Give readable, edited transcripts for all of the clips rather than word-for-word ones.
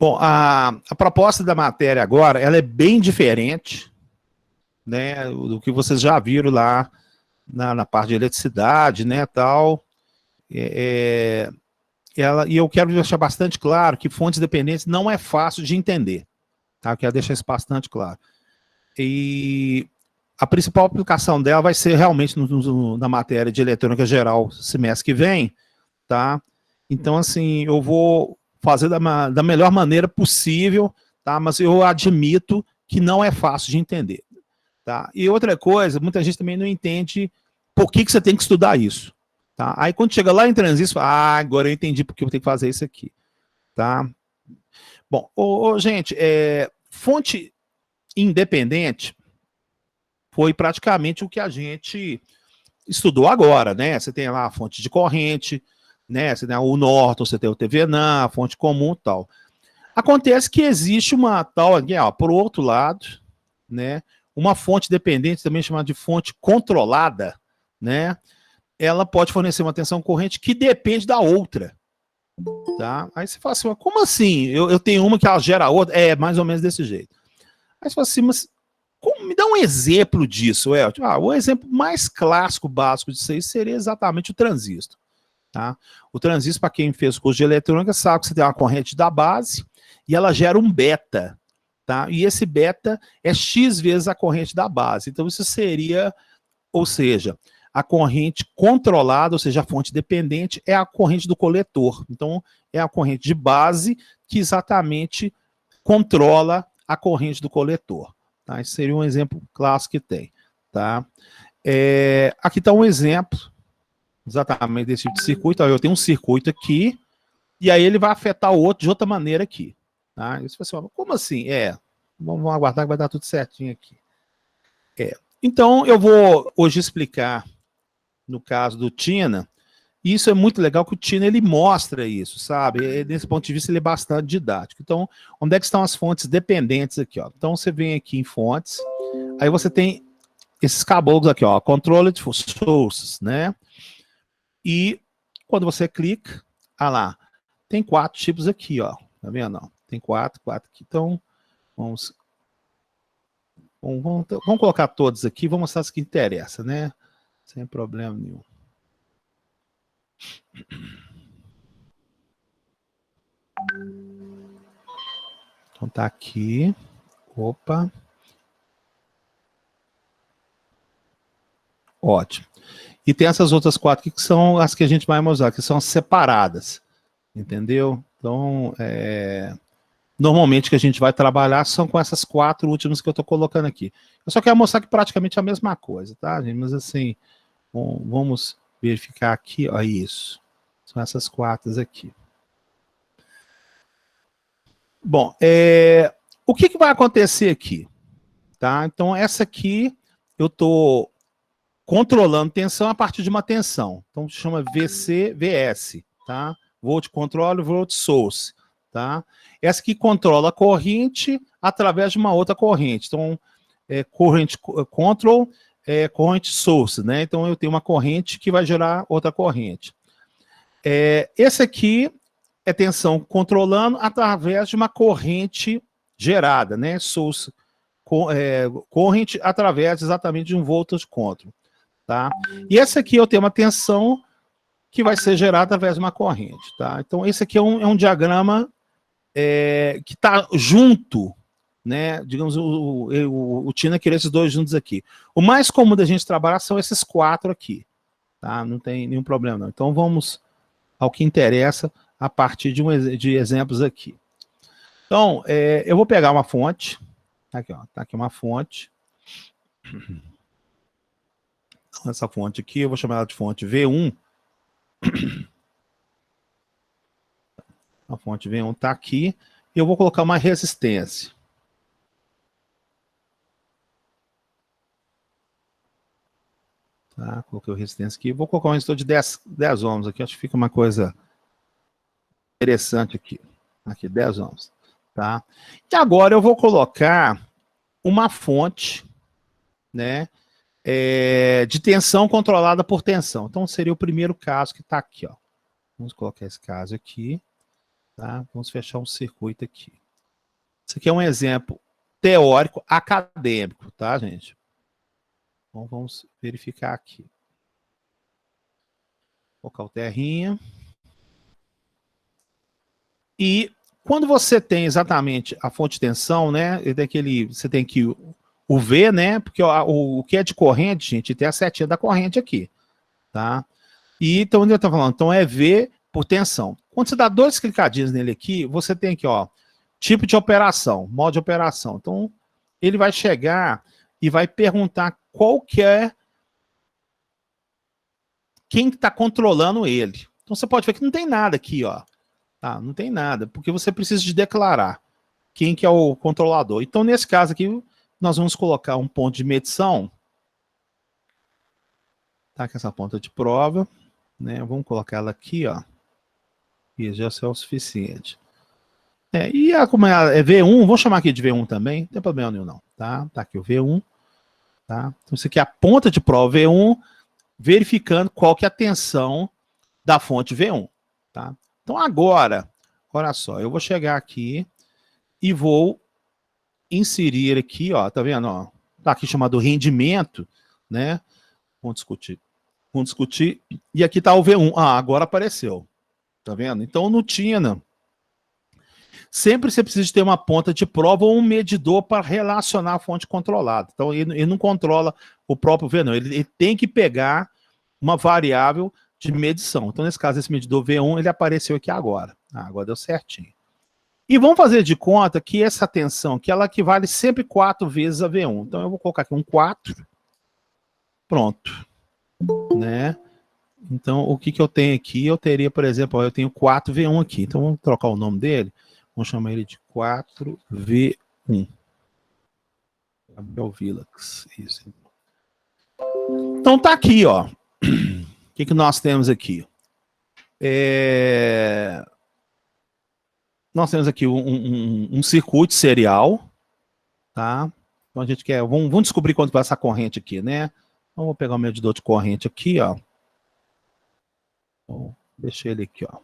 Bom, a proposta da matéria agora, ela é bem diferente, né, do que vocês já viram lá na parte de eletricidade, né, tal. E eu quero deixar bastante claro que fontes dependentes não é fácil de entender, tá? Eu quero deixar isso bastante claro. E a principal aplicação dela vai ser realmente na matéria de eletrônica geral, semestre que vem, tá? Então, assim, eu vou fazer da melhor maneira possível, tá? Mas eu admito que não é fácil de entender, tá? E outra coisa, muita gente também não entende por que você tem que estudar isso, tá? Aí quando chega lá em transistor, agora eu entendi porque eu tenho que fazer isso aqui, tá? Bom, gente, fonte independente foi praticamente o que a gente estudou agora, né? Você tem lá a fonte de corrente, né? Você tem o Norton, você tem o TVNAM, a fonte comum e tal. Acontece que existe uma tal, aqui, ó, por outro lado, né? Uma fonte dependente, também chamada de fonte controlada, né? Ela pode fornecer uma tensão corrente que depende da outra, tá? Aí você fala assim, como assim? Eu tenho uma que ela gera a outra? É, mais ou menos desse jeito. Aí você fala assim, mas me dá um exemplo disso, Elton. O exemplo mais clássico, básico disso aí seria exatamente o transistor. Tá? O transistor, para quem fez curso de eletrônica, sabe que você tem uma corrente da base e ela gera um beta. Tá? E esse beta é X vezes a corrente da base. Então isso seria, ou seja, a corrente controlada, ou seja, a fonte dependente, é a corrente do coletor. Então é a corrente de base que exatamente controla a corrente do coletor. Tá? Esse seria um exemplo clássico que tem. Tá? Aqui está um exemplo exatamente desse tipo de circuito. Eu tenho um circuito aqui, e aí ele vai afetar o outro de outra maneira aqui. Tá? E você fala assim, como assim? Vamos aguardar que vai dar tudo certinho aqui. Então, eu vou hoje explicar, no caso do Tina, e isso é muito legal que o Tina ele mostra isso, sabe? Desse ponto de vista, ele é bastante didático. Então, onde é que estão as fontes dependentes aqui, ó? Então, você vem aqui em fontes, aí você tem esses caboclos aqui, ó, controlled sources, né? E quando você clica, lá, tem 4 tipos aqui, ó. Tá vendo? Ó? Tem 4 aqui. Então, vamos colocar todos aqui, vamos mostrar as que interessa, né? Sem problema nenhum. Então tá aqui. Opa. Ótimo. E tem essas outras 4 aqui que são as que a gente vai mostrar, que são separadas. Entendeu? Então, normalmente que a gente vai trabalhar são com essas 4 últimas que eu estou colocando aqui. Eu só quero mostrar que praticamente é a mesma coisa, tá, gente? Mas assim, vamos verificar aqui, ó, isso. São essas 4 aqui. Bom, o que vai acontecer aqui? Tá? Então, essa aqui, eu estou controlando tensão a partir de uma tensão. Então, chama VCVS, tá? Volt Control, Volt Source, tá? Essa que controla a corrente através de uma outra corrente. Então, Current Control, Current Source, né? Então, eu tenho uma corrente que vai gerar outra corrente. Esse aqui é tensão controlando através de uma corrente gerada, né? Source, corrente através exatamente de um voltage control, tá? E essa aqui eu tenho uma tensão que vai ser gerada através de uma corrente, tá? Então esse aqui é um diagrama que está junto, né? Digamos, o Tina queria esses 2 juntos aqui. O mais comum da gente trabalhar são esses 4 aqui, tá? Não tem nenhum problema não. Então vamos ao que interessa a partir de exemplos aqui. Então, eu vou pegar uma fonte, aqui, ó, tá aqui uma fonte. Essa fonte aqui, eu vou chamar ela de fonte V1. A fonte V1 está aqui. E eu vou colocar uma resistência. Tá, coloquei o resistência aqui. Vou colocar um resistor de 10 ohms aqui. Acho que fica uma coisa interessante aqui. Aqui, 10 ohms. Tá? E agora eu vou colocar uma fonte, né, de tensão controlada por tensão. Então seria o primeiro caso que está aqui, ó. Vamos colocar esse caso aqui, Tá? Vamos fechar um circuito aqui. Isso aqui é um exemplo teórico acadêmico, tá, gente? Então, vamos verificar aqui. Vou colocar o terrinha. E quando você tem exatamente a fonte de tensão, né? Você tem que o V, né? Porque o que é de corrente, gente, tem a setinha da corrente aqui, tá? E então, onde eu estou falando? Então, é V por tensão. Quando você dá 2 clicadinhos nele aqui, você tem aqui, ó, tipo de operação, modo de operação. Então, ele vai chegar e vai perguntar qual que é quem está controlando ele. Então, você pode ver que não tem nada aqui, ó. Tá? Não tem nada, porque você precisa de declarar quem que é o controlador. Então, nesse caso aqui, nós vamos colocar um ponto de medição, tá? Com essa ponta de prova, né? Vamos colocar ela aqui, ó. E já é o suficiente. Como é V1, vou chamar aqui de V1 também, não tem problema nenhum não, tá? Tá aqui o V1, tá? Então, isso aqui é a ponta de prova V1, verificando qual que é a tensão da fonte V1, tá? Então, agora, olha só, eu vou chegar aqui e vou inserir aqui, ó, tá vendo, ó? Tá aqui chamado rendimento, né? Vamos discutir. Vamos discutir. E aqui tá o V1. Ah, agora apareceu. Tá vendo? Então, não tinha, não. Sempre você precisa ter uma ponta de prova ou um medidor para relacionar a fonte controlada. Então, ele não controla o próprio V, não. Ele tem que pegar uma variável de medição. Então, nesse caso, esse medidor V1, ele apareceu aqui agora. Ah, agora deu certinho. E vamos fazer de conta que essa tensão, que ela equivale sempre 4 vezes a V1. Então, eu vou colocar aqui um 4. Pronto. Né? Então, o que eu tenho aqui? Eu teria, por exemplo, ó, eu tenho 4V1 aqui. Então, vamos trocar o nome dele. Vamos chamar ele de 4V1. Gabriel Villax. Isso. Então, tá aqui, ó. O que nós temos aqui? Nós temos aqui um circuito serial, tá? Então, a gente quer... Vamos descobrir quanto vai essa corrente aqui, né? Então, vou pegar o medidor de corrente aqui, ó. Então, deixa ele aqui, ó.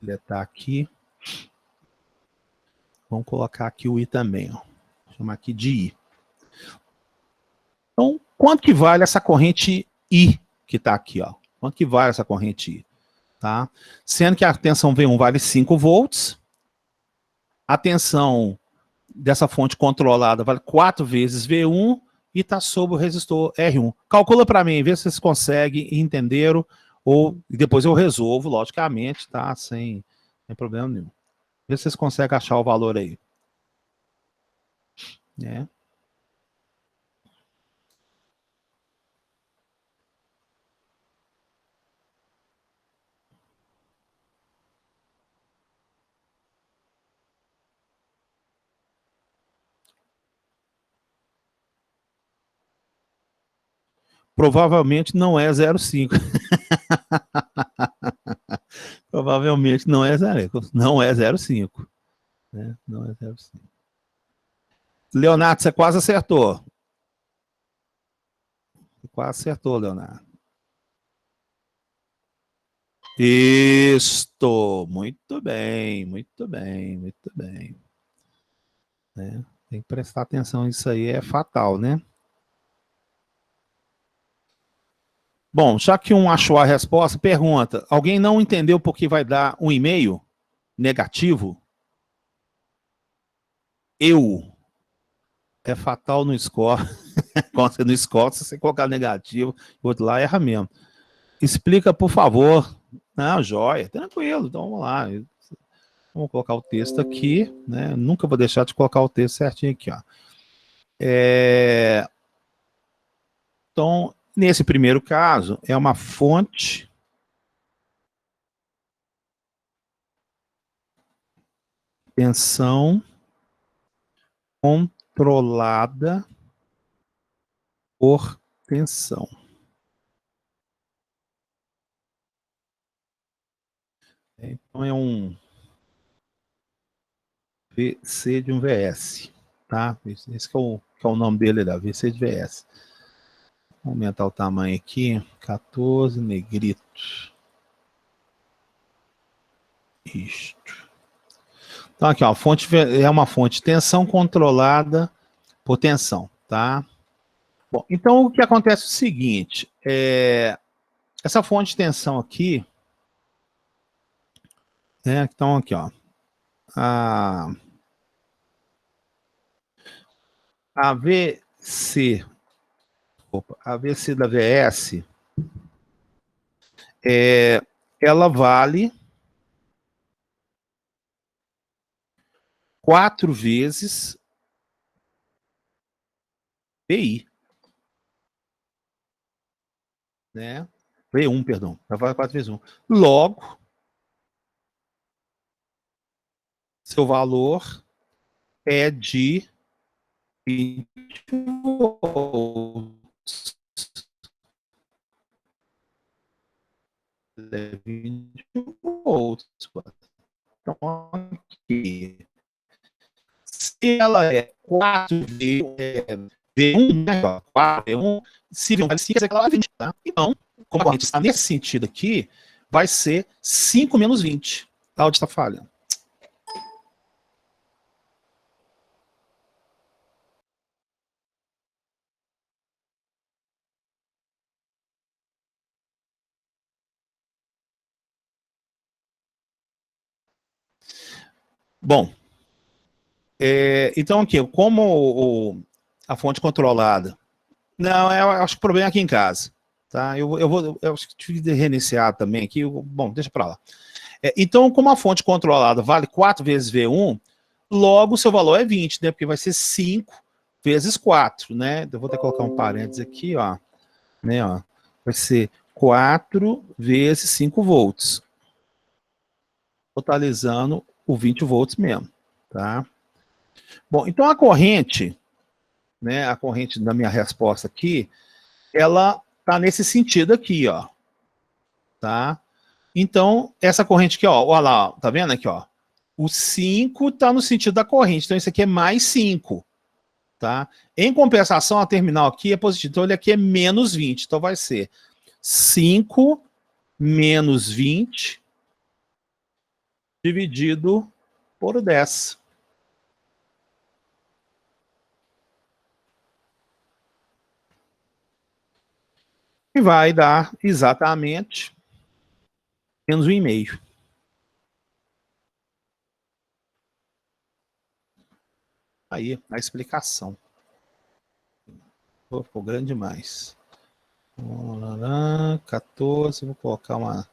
Ele tá aqui. Vamos colocar aqui o I também, ó. Vou chamar aqui de I. Então, quanto que vale essa corrente I que está aqui, ó? Quanto que vale essa corrente I? Tá? Sendo que a tensão V1 vale 5 volts, a tensão dessa fonte controlada vale 4 vezes V1 e está sob o resistor R1. Calcula para mim, vê se vocês conseguem, entenderam, ou depois eu resolvo, logicamente, tá? Sem problema nenhum. Vê se vocês conseguem achar o valor aí. Né? Provavelmente não é 0,5. Provavelmente não é 0,5. Não é 0,5. Né? Não é 0,5. Leonardo, você quase acertou. Você quase acertou, Leonardo. Isto. Muito bem, muito bem, muito bem. Né? Tem que prestar atenção, isso aí é fatal, né? Bom, já que um achou a resposta, pergunta: alguém não entendeu por que vai dar um e-mail negativo? Eu. É fatal no score. Quando você não score, se você colocar negativo, o outro lá erra mesmo. Explica, por favor. Não, joia, tranquilo, então vamos lá. Vamos colocar o texto aqui, né? Nunca vou deixar de colocar o texto certinho aqui, ó. Então, nesse primeiro caso, é uma fonte tensão controlada por tensão. Então, é um VC de um VS, tá? Esse que é o nome dele, da VC de VS. Vou aumentar o tamanho aqui, 14, negrito. Isto. Então, aqui, ó, a fonte é uma fonte de tensão controlada por tensão, tá? Bom, então o que acontece é o seguinte, essa fonte de tensão aqui, né, então aqui, ó, a, a VC, a VC da VS, ela vale 4 vezes PI, né? V1, perdão, ela vale 4 vezes 1. Logo, seu valor é de 20 volts. É 20 volts. Então, aqui, se ela é 4V, V1, né, 4V1, se V1 vale 5, quer dizer que ela vale 20, tá? Então, como a corrente está nesse sentido aqui, vai ser 5 menos 20. Tá onde está falhando. Bom, então aqui, como a fonte controlada. Não, eu acho que o problema é aqui em casa. Tá? Eu acho que tive de reiniciar também aqui. Bom, deixa para lá. Então, como a fonte controlada vale 4 vezes V1, logo o seu valor é 20, né? Porque vai ser 5 vezes 4, né? Eu vou ter que colocar um parênteses aqui, ó. Né, ó. Vai ser 4 vezes 5 volts. Totalizando o 20 volts mesmo, tá? Bom, então a corrente, né? A corrente da minha resposta aqui, ela tá nesse sentido aqui, ó. Tá? Então, essa corrente aqui, ó, olha lá, tá vendo aqui, ó? O 5 está no sentido da corrente, então isso aqui é mais 5, tá? Em compensação, a terminal aqui é positiva, então ele aqui é menos 20, então vai ser 5 menos 20 dividido por 10. E vai dar exatamente menos 1,5. Aí, a explicação. Pô, ficou grande demais. 14, vou colocar uma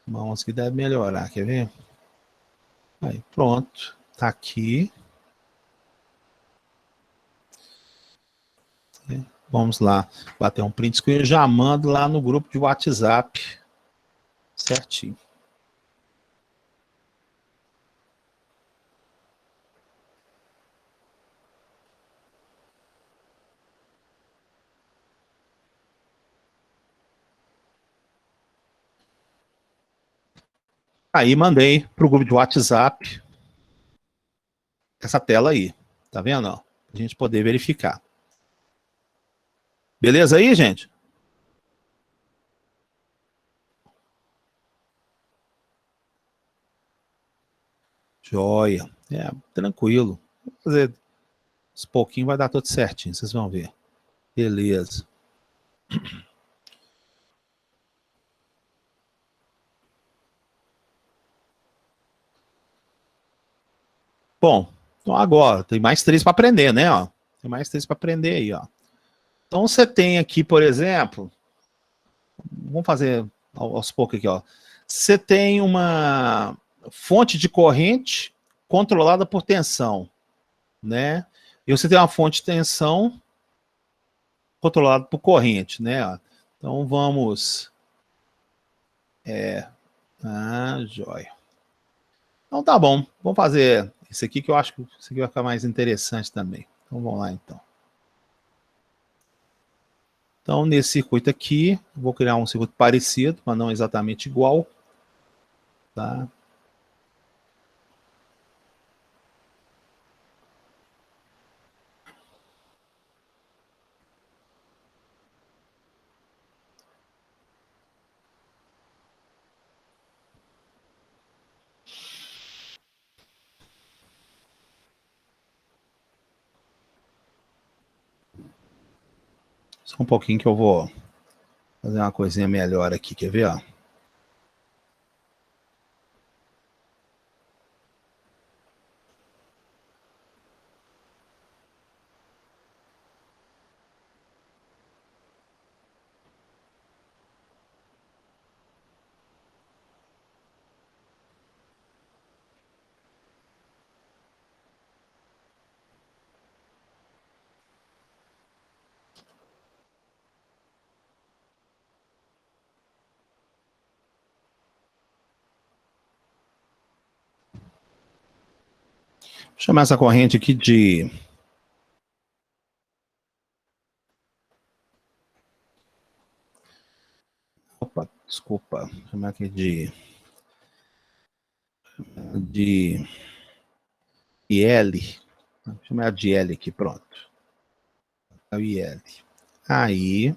11 que deve melhorar, quer ver? Aí, pronto. Tá aqui. Vamos lá. Bater um print screen. Eu já mando lá no grupo de WhatsApp. Certinho. Aí mandei pro grupo de WhatsApp essa tela aí. Tá vendo? Ó? Pra gente poder verificar. Beleza aí, gente? Joia. Tranquilo. Vou fazer uns pouquinho, vai dar tudo certinho. Vocês vão ver. Beleza. Bom, então agora tem mais 3 para aprender, né? Ó? Tem mais 3 para aprender aí, ó. Então você tem aqui, por exemplo, vamos fazer aos poucos aqui, ó. Você tem uma fonte de corrente controlada por tensão, né? E você tem uma fonte de tensão controlada por corrente, né? Então vamos. Joia. Então tá bom. Vamos fazer isso aqui que eu acho que isso aqui vai ficar mais interessante também. Então vamos lá então. Então, nesse circuito aqui, vou criar um circuito parecido, mas não exatamente igual. Tá? Só um pouquinho que eu vou fazer uma coisinha melhor aqui, quer ver, ó? Vou chamar essa corrente aqui de... Opa, desculpa. Vou chamar aqui de IL. Vou chamar de L aqui, pronto. É o IL. Aí...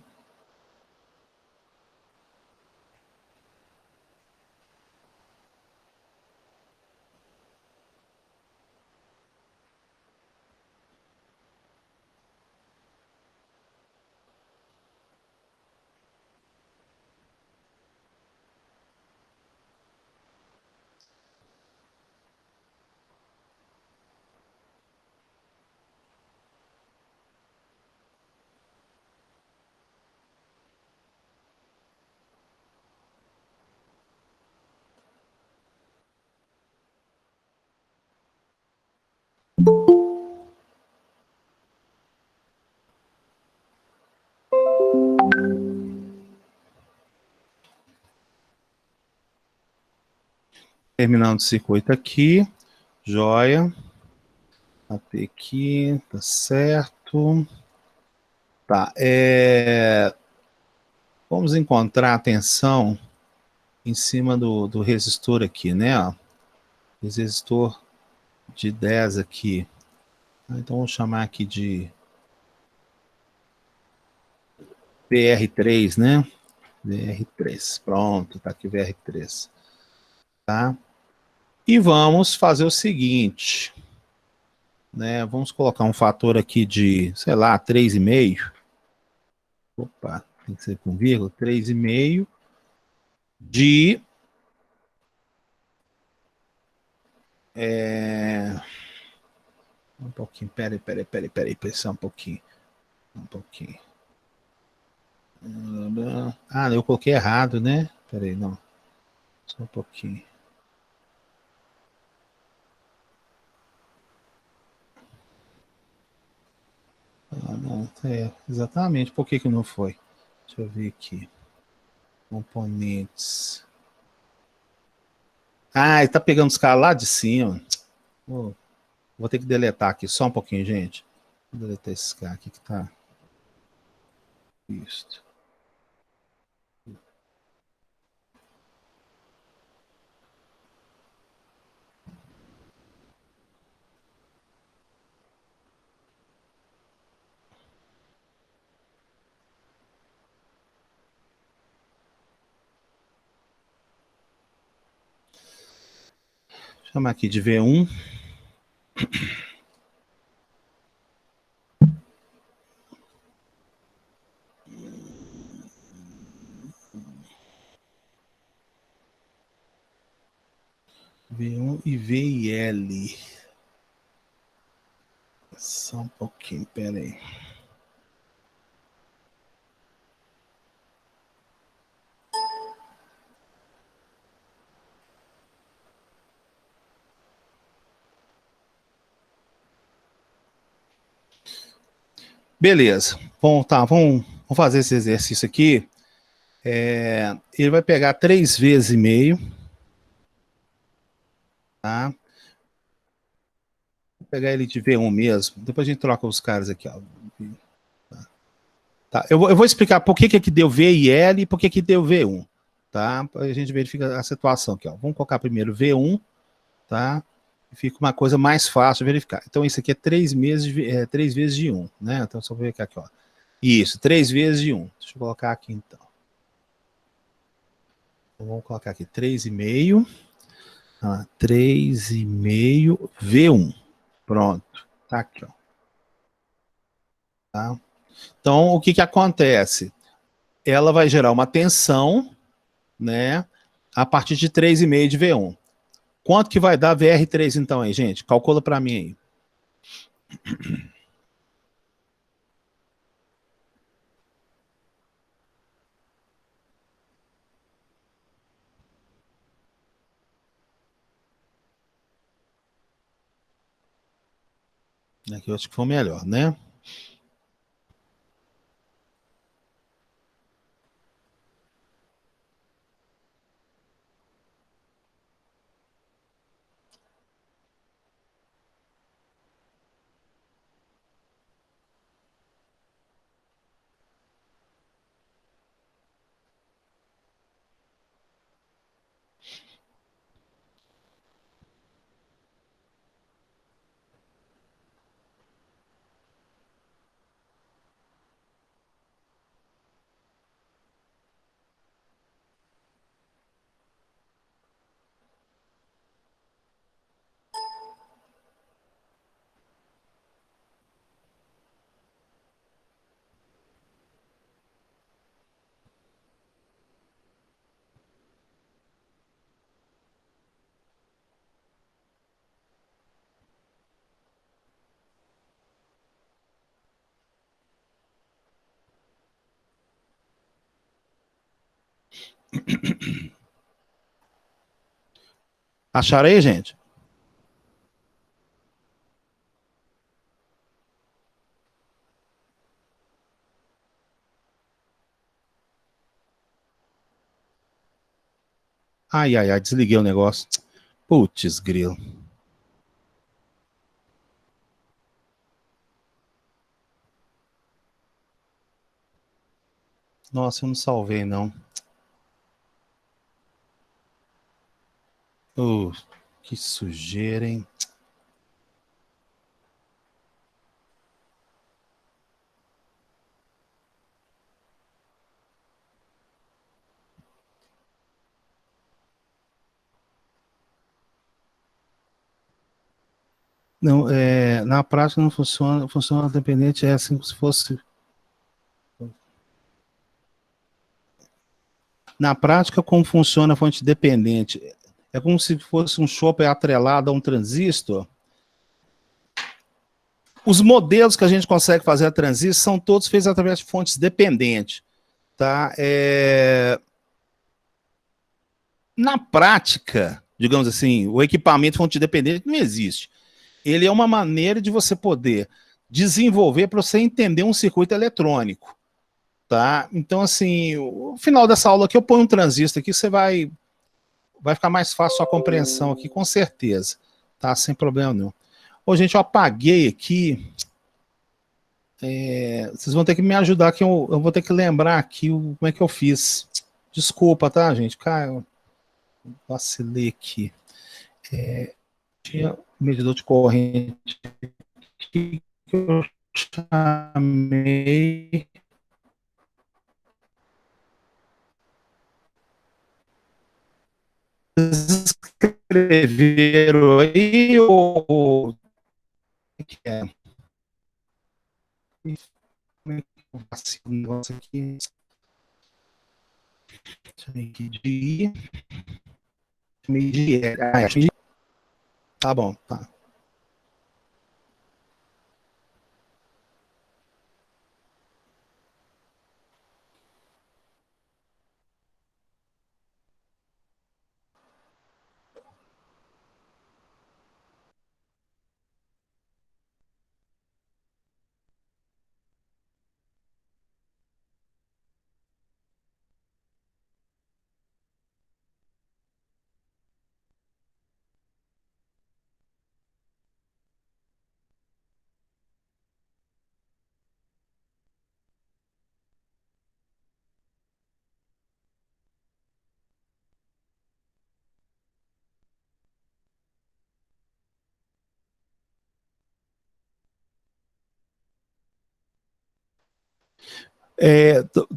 Terminando o circuito aqui. Joia. Até aqui, tá certo. Tá, vamos encontrar a tensão em cima do resistor aqui, né? Ó. Resistor de 10 aqui. Então, vou chamar aqui de VR3, né? VR3, pronto, tá aqui VR3. Tá? E vamos fazer o seguinte, né? Vamos colocar um fator aqui de, sei lá, 3,5. Opa, tem que ser com vírgula, 3,5 de... Um pouquinho, peraí, pensar um pouquinho. Um pouquinho. Ah, eu coloquei errado, né? Peraí, não. Só um pouquinho. Ah, não, exatamente. Por que não foi? Deixa eu ver aqui. Componentes. Ah, ele tá pegando os caras lá de cima. Oh, vou ter que deletar aqui só um pouquinho, gente. Vou deletar esse cara aqui que tá. Isso. Vou chamar aqui de V1. V1 e VL. Só um pouquinho, peraí. Beleza. Bom, tá, vamos fazer esse exercício aqui. Ele vai pegar 3 vezes e meio. Tá? Vou pegar ele de V1 mesmo. Depois a gente troca os caras aqui, ó. Tá. Eu vou explicar por que aqui deu V e L e por que deu V1. Tá? A gente verifica a situação aqui, ó. Vamos colocar primeiro V1, tá? Fica uma coisa mais fácil de verificar. Então, isso aqui é 3 vezes de 1, né? Então, só vou ver aqui, ó. Isso, 3 vezes de 1. Deixa eu colocar aqui, então. Então vamos colocar aqui 3,5. 3,5 V1. Pronto. Tá aqui, ó. Tá? Então, o que acontece? Ela vai gerar uma tensão, né, a partir de 3,5 de V1. Quanto que vai dar VR3 então aí, gente? Calcula para mim aí. Aqui eu acho que foi melhor, né? Acharam aí, gente? Ai, ai, ai, desliguei o negócio. Putz, grilo. Nossa, eu não salvei, não. Que sujeira, hein? Não, na prática não funciona, funciona dependente, é assim como se fosse. Na prática, como funciona a fonte dependente? É como se fosse um chopper atrelado a um transistor. Os modelos que a gente consegue fazer a transistor são todos feitos através de fontes dependentes. Tá? Na prática, digamos assim, o equipamento fonte dependente não existe. Ele é uma maneira de você poder desenvolver para você entender um circuito eletrônico. Tá? Então, assim, no final dessa aula aqui, eu ponho um transistor aqui, você vai ficar mais fácil a sua compreensão aqui, com certeza. Tá? Sem problema nenhum. Ô, gente, eu apaguei aqui. Vocês vão ter que me ajudar, que eu vou ter que lembrar aqui como é que eu fiz. Desculpa, tá, gente? Cara, eu vacilei aqui. Tinha um medidor de corrente aqui que eu chamei. Escreveram aí ou que é? Como é que eu faço o negócio aqui? Medir. Medir. Tá bom, tá.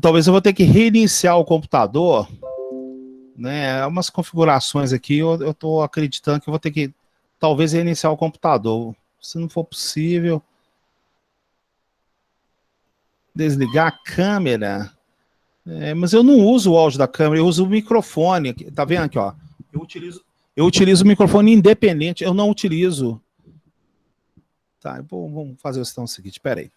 Talvez eu vou ter que reiniciar o computador, né? Umas configurações aqui, eu estou acreditando que eu vou ter que talvez reiniciar o computador. Se não for possível, Desligar a câmera. Mas eu não uso o áudio da câmera, eu uso o microfone. Tá vendo aqui, ó? Eu utilizo o microfone independente, eu não utilizo. Tá, vamos fazer o seguinte, peraí.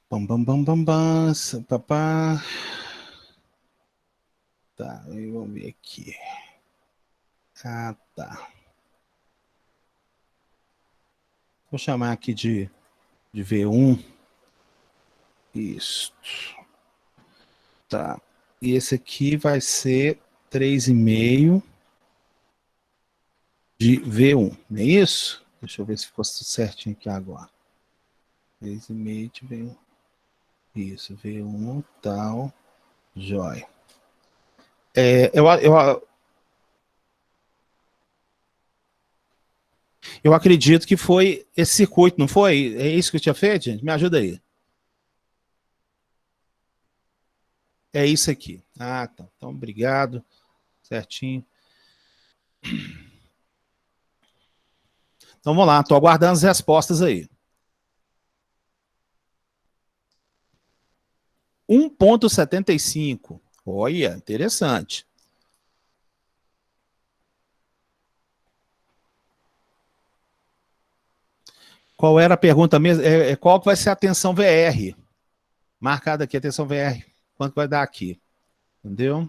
Bam, bam, bam, bam, bam, papá. Tá, vamos ver aqui. Ah, tá. Vou chamar aqui de V1. Isso. Tá. E esse aqui vai ser 3,5 de V1, não é isso? Deixa eu ver se ficou certinho aqui agora. 3,5 de V1. Isso, V1, tal, jóia. Eu acredito que foi esse circuito, não foi? É isso que eu tinha feito, gente? Me ajuda aí. É isso aqui. Ah, tá. Então, obrigado. Certinho. Então, vamos lá. Estou aguardando as respostas aí. 1,75. Olha, interessante. Qual era a pergunta mesmo? Qual vai ser a tensão VR? Marcada aqui a tensão VR. Quanto vai dar aqui? Entendeu?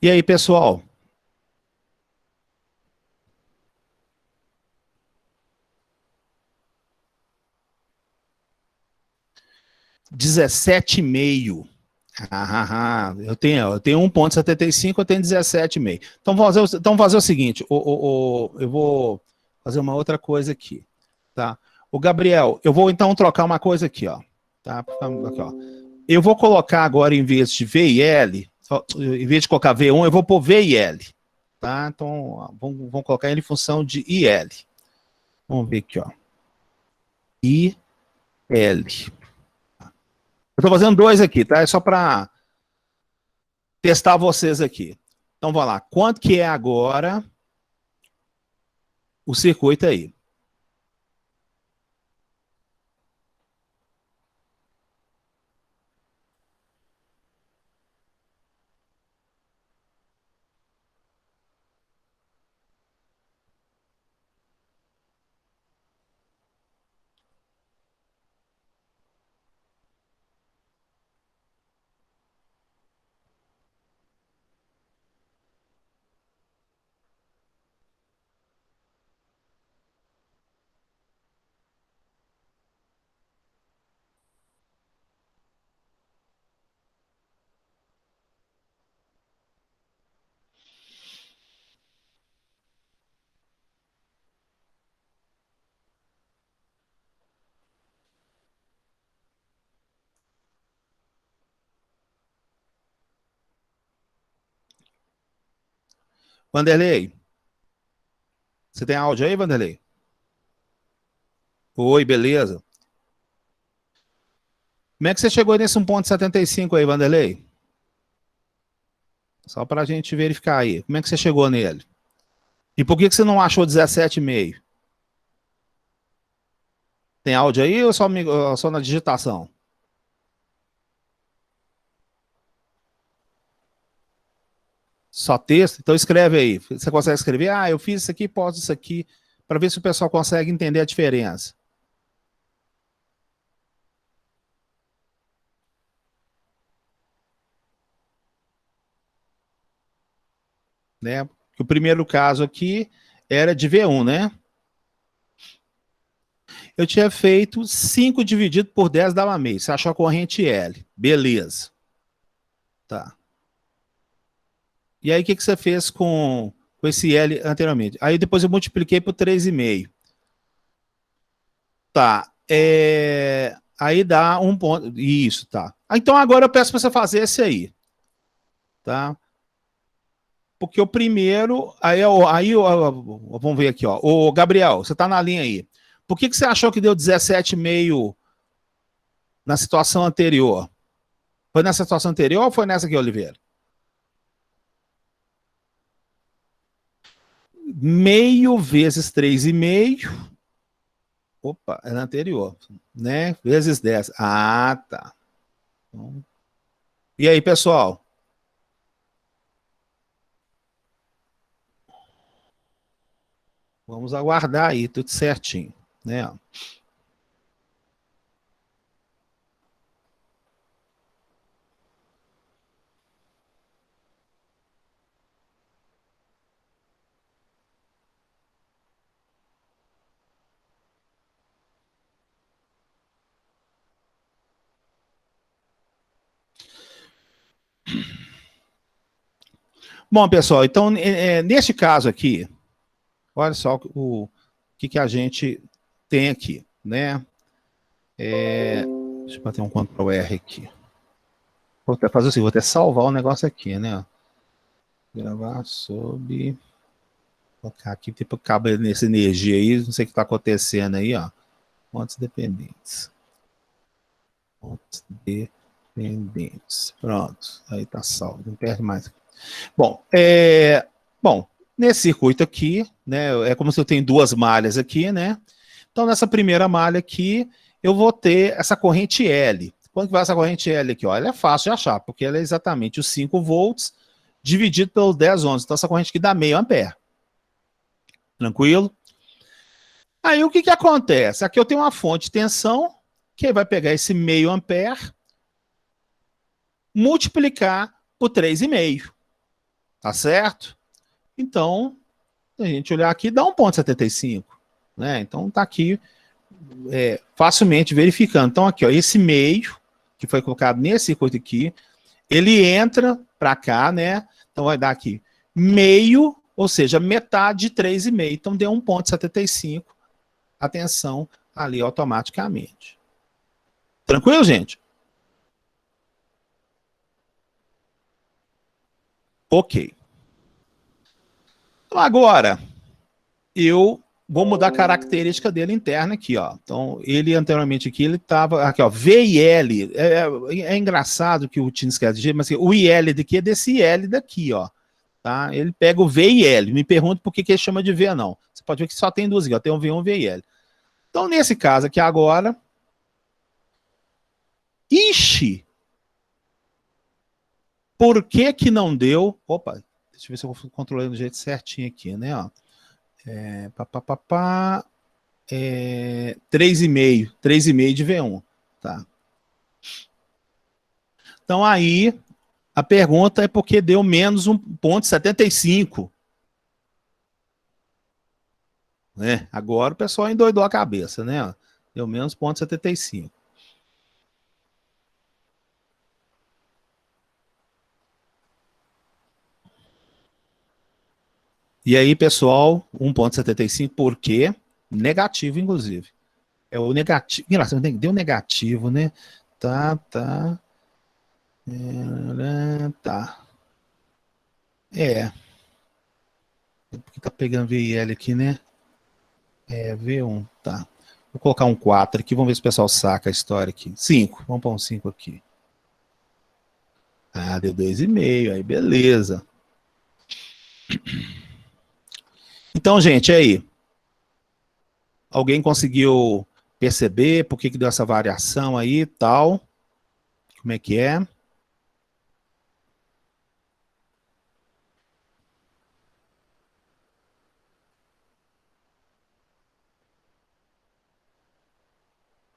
E aí, pessoal? 17,5. Eu tenho 1,75, eu tenho 17,5. Então, fazer o seguinte: eu vou fazer uma outra coisa aqui. Tá? O Gabriel, eu vou então trocar uma coisa aqui, ó. Tá? Aqui, ó. Eu vou colocar agora, em vez de V e L, em vez de colocar V1, eu vou pôr V e L. Tá? Então, vamos colocar ele em função de IL. Vamos ver aqui, ó. IL. Eu estou fazendo dois aqui, tá? É só para testar vocês aqui. Então, vamos lá. Quanto que é agora o circuito aí? Vanderlei, você tem áudio aí, Vanderlei? Oi, beleza. Como é que você chegou nesse 1,75 aí, Vanderlei? Só para a gente verificar aí. Como é que você chegou nele? E por que você não achou 17,5? Tem áudio aí ou só na digitação? Só texto? Então escreve aí. Você consegue escrever? Ah, eu fiz isso aqui, posso isso aqui, para ver se o pessoal consegue entender a diferença. Né? O primeiro caso aqui era de V1, né? Eu tinha feito 5 dividido por 10 dava meio. Você achou a corrente L. Beleza. Tá. E aí, o que você fez com esse L anteriormente? Aí depois eu multipliquei por 3,5. Tá. Aí dá um ponto. Isso, tá. Então agora eu peço para você fazer esse aí. Tá? Porque o primeiro. Vamos ver aqui, ó. Ô, Gabriel, você tá na linha aí. Por que você achou que deu 17,5 na situação anterior? Foi nessa situação anterior ou foi nessa aqui, Oliveira? Meio vezes 3,5. Opa, é na anterior. Né? Vezes 10. Ah, tá. Então, e aí, pessoal? Vamos aguardar aí, tudo certinho. Né? Bom, pessoal, então, neste caso aqui, olha só que a gente tem aqui, né? Deixa eu bater um Ctrl R aqui. Vou até fazer assim, vou até salvar o negócio aqui, né? Gravar sob. Colocar aqui, tipo, acaba nessa energia aí, não sei o que está acontecendo aí, ó. Fontes dependentes. Fontes dependentes. Pronto, aí tá salvo, não perde mais. Bom, bom, nesse circuito aqui, né, é como se eu tenho duas malhas aqui, né? Então, nessa primeira malha aqui, eu vou ter essa corrente L. Quando que vai essa corrente L aqui? Ó? Ela é fácil de achar, porque ela é exatamente os 5 volts dividido pelos 10 ohms. Então, essa corrente aqui dá meio ampere. Tranquilo? Aí, o que acontece? Aqui eu tenho uma fonte de tensão, que vai pegar esse meio ampere, multiplicar por 3,5. Tá certo? Então, se a gente olhar aqui, dá 1,75. Né? Então, tá aqui facilmente verificando. Então, aqui, ó, esse meio que foi colocado nesse circuito aqui, ele entra para cá, né? Então, vai dar aqui meio, ou seja, metade de 3,5. Então, deu 1,75. Atenção ali automaticamente. Tranquilo, gente? Ok. Então, agora, eu vou mudar a característica dele interna aqui, ó. Então, ele anteriormente aqui, ele estava aqui, ó, V e L. É engraçado que o Tines quer dizer, mas assim, o IL daqui é desse IL daqui, ó. Tá? Ele pega o V e L. Me pergunta por que ele chama de V, não. Você pode ver que só tem duas aqui, ó. Tem um V1 e um V e L. Então, nesse caso aqui agora, ixi, por que que não deu? Opa, deixa eu ver se eu controlei do jeito certinho aqui, né? Ó. 3,5 de V1. Tá. Então aí a pergunta é por que deu menos 1,75. Né? Agora o pessoal endoidou a cabeça, né? Deu menos 0,75. E aí, pessoal, 1,75 por quê? Negativo, inclusive. É o negativo. Engraçado, deu negativo, né? Tá. Tá. É. tá pegando VL aqui, né? É, V1, tá. Vou colocar um 4 aqui, vamos ver se o pessoal saca a história aqui. 5, vamos pôr um 5 aqui. Ah, deu 2,5, aí beleza. Então, gente, aí. Alguém conseguiu perceber por que deu essa variação aí e tal? Como é que é?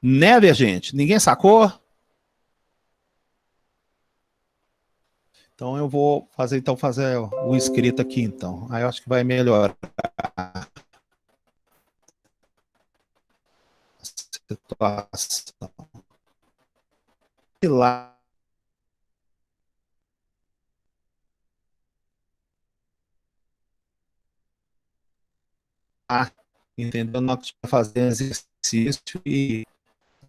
Né, gente? Ninguém sacou? Então eu vou fazer o escrito aqui, então. Aí eu acho que vai melhorar a situação. E lá, entendeu? Nós vamos fazer exercício e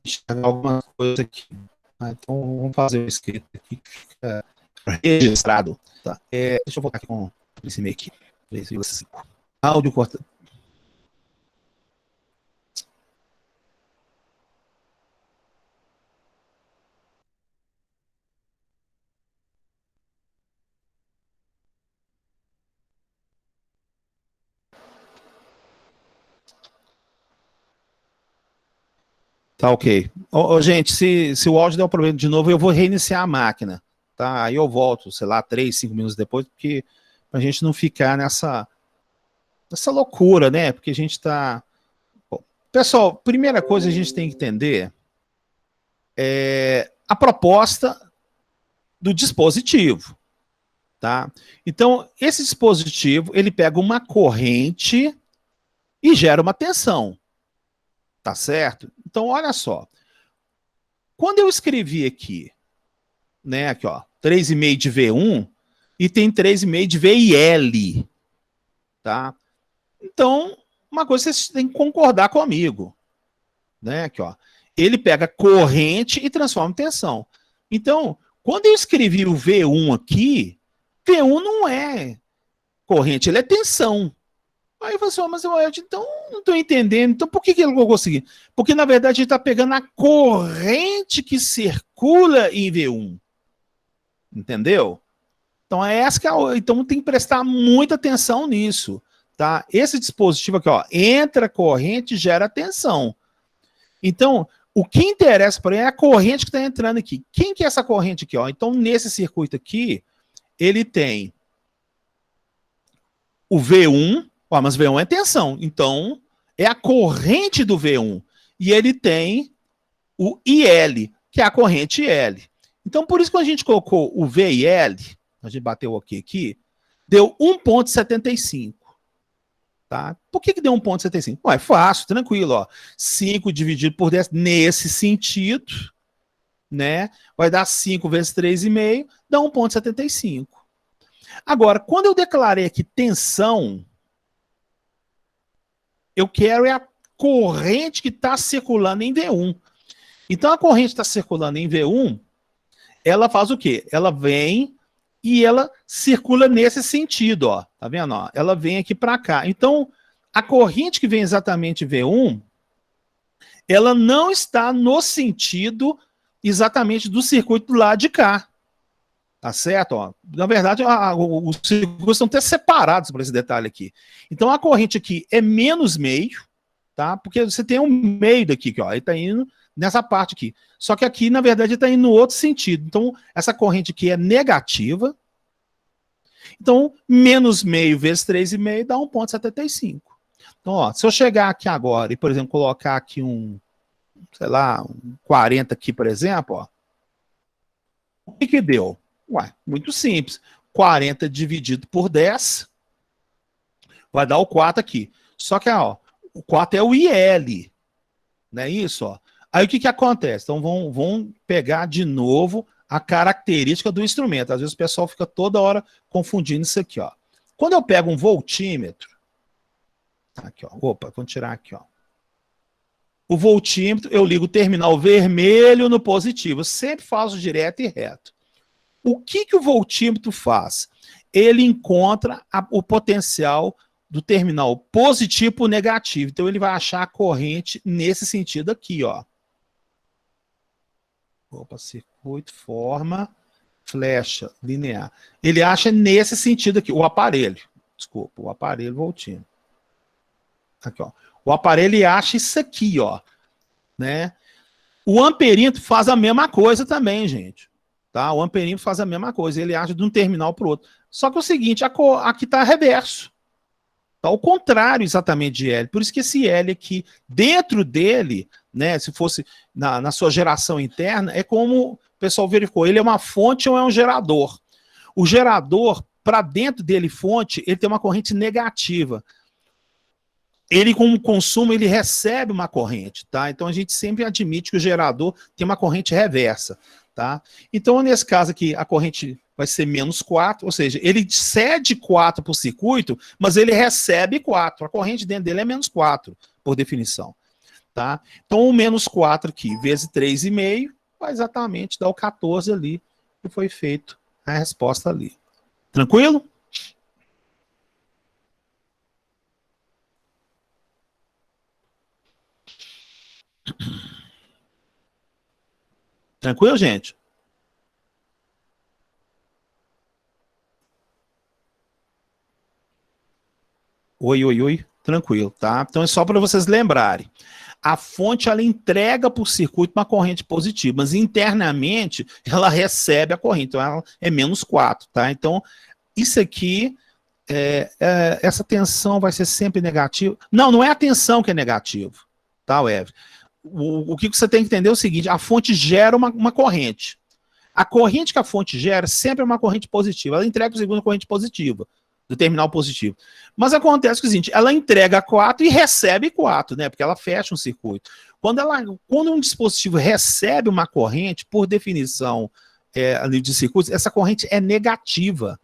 enxergar algumas coisas aqui. Então vamos fazer o escrito aqui, que fica registrado. Tá? Deixa eu voltar aqui com esse meio aqui. 3,5. Áudio corta. Tá ok. Gente, se o áudio der um problema de novo, eu vou reiniciar a máquina. Tá? Aí eu volto, sei lá, 3, 5 minutos depois, porque pra gente não ficar nessa loucura, né? Porque a gente tá. Bom, pessoal, primeira coisa a gente tem que entender é a proposta do dispositivo. Tá? Então, esse dispositivo, ele pega uma corrente e gera uma tensão. Tá certo? Então, olha só. Quando eu escrevi aqui, né, aqui, ó, 3,5 de V1 e tem 3,5 de VIL, tá? Então, uma coisa vocês têm que concordar comigo, né, aqui, ó. Ele pega corrente e transforma em tensão. Então, quando eu escrevi o V1 aqui, V1 não é corrente, ele é tensão. Aí eu falei assim, mas eu então não estou entendendo. Então por que ele não conseguiu? Porque na verdade ele está pegando a corrente que circula em V1. Entendeu? Então é essa que então tem que prestar muita atenção nisso, tá? Esse dispositivo aqui, ó, entra corrente e gera tensão. Então, o que interessa para ele é a corrente que está entrando aqui. Quem que é essa corrente aqui, ó? Então, nesse circuito aqui, ele tem o V1, ó, mas V1 é tensão, então é a corrente do V1. E ele tem o IL, que é a corrente IL. Então, por isso que a gente colocou o VIL, a gente bateu o OK aqui, deu 1,75. Tá? Por que deu 1,75? É fácil, tranquilo. Ó. 5 dividido por 10, nesse sentido, né? Vai dar 5 vezes 3,5, dá 1,75. Agora, quando eu declarei aqui tensão, eu quero é a corrente que está circulando em V1. Então, a corrente está circulando em V1, ela faz o quê? Ela vem e ela circula nesse sentido, ó. Tá vendo? Ó? Ela vem aqui para cá. Então, a corrente que vem exatamente V1, ela não está no sentido exatamente do circuito do lado de cá. Tá certo? Ó. Na verdade, os circuitos estão até separados por esse detalhe aqui. Então, a corrente aqui é menos meio, tá? Porque você tem um meio daqui, ó. Ele está indo nessa parte aqui. Só que aqui, na verdade, está indo no outro sentido. Então, essa corrente aqui é negativa. Então, menos meio vezes 3,5 dá 1,75. Então, ó, se eu chegar aqui agora e, por exemplo, colocar aqui sei lá, um 40 aqui, por exemplo, ó, o que deu? Ué, muito simples. 40 dividido por 10 vai dar o 4 aqui. Só que, ó, o 4 é o IL. Não é isso? Ó. Aí o que acontece? Então, vão pegar de novo a característica do instrumento. Às vezes o pessoal fica toda hora confundindo isso aqui. Ó. Quando eu pego um voltímetro, aqui, ó, opa, vamos tirar aqui. Ó. O voltímetro, eu ligo o terminal vermelho no positivo. Eu sempre faço direto e reto. O que o voltímetro faz? Ele encontra o potencial do terminal positivo para o negativo. Então, ele vai achar a corrente nesse sentido aqui, ó. Opa, circuito, forma, flecha, linear. Ele acha nesse sentido aqui, o aparelho. Desculpa, o aparelho voltino. Aqui, ó. O aparelho acha isso aqui, ó. Né? O amperímetro faz a mesma coisa também, gente. Tá? O amperímetro faz a mesma coisa. Ele acha de um terminal para o outro. Só que é o seguinte, aqui está reverso. Tá ao contrário exatamente de L. Por isso que esse L aqui, dentro dele, né, se fosse na sua geração interna, é como o pessoal verificou, ele é uma fonte ou é um gerador? O gerador, para dentro dele, fonte, ele tem uma corrente negativa. Ele, com o consumo, ele recebe uma corrente, tá? Então, a gente sempre admite que o gerador tem uma corrente reversa, tá? Então, nesse caso aqui, a corrente vai ser menos 4, ou seja, ele cede 4 para o circuito, mas ele recebe 4. A corrente dentro dele é menos 4, por definição, tá? Então, o menos 4 aqui, vezes 3,5, vai exatamente dar o 14 ali, que foi feito a resposta ali. Tranquilo? Tranquilo, gente? Oi, oi, oi. Tranquilo, tá? Então é só para vocês lembrarem. A fonte, ela entrega para o circuito uma corrente positiva, mas internamente ela recebe a corrente, então ela é menos 4, tá? Então, isso aqui, essa tensão vai ser sempre negativa. Não, não é a tensão que é negativo, tá, Ev? O que você tem que entender é o seguinte, a fonte gera uma corrente. A corrente que a fonte gera sempre é uma corrente positiva. Ela entrega para o circuito uma corrente positiva, do terminal positivo. Mas acontece o seguinte, ela entrega 4 e recebe 4, né? Porque ela fecha um circuito. Quando um dispositivo recebe uma corrente, por definição de circuitos, essa corrente é negativa,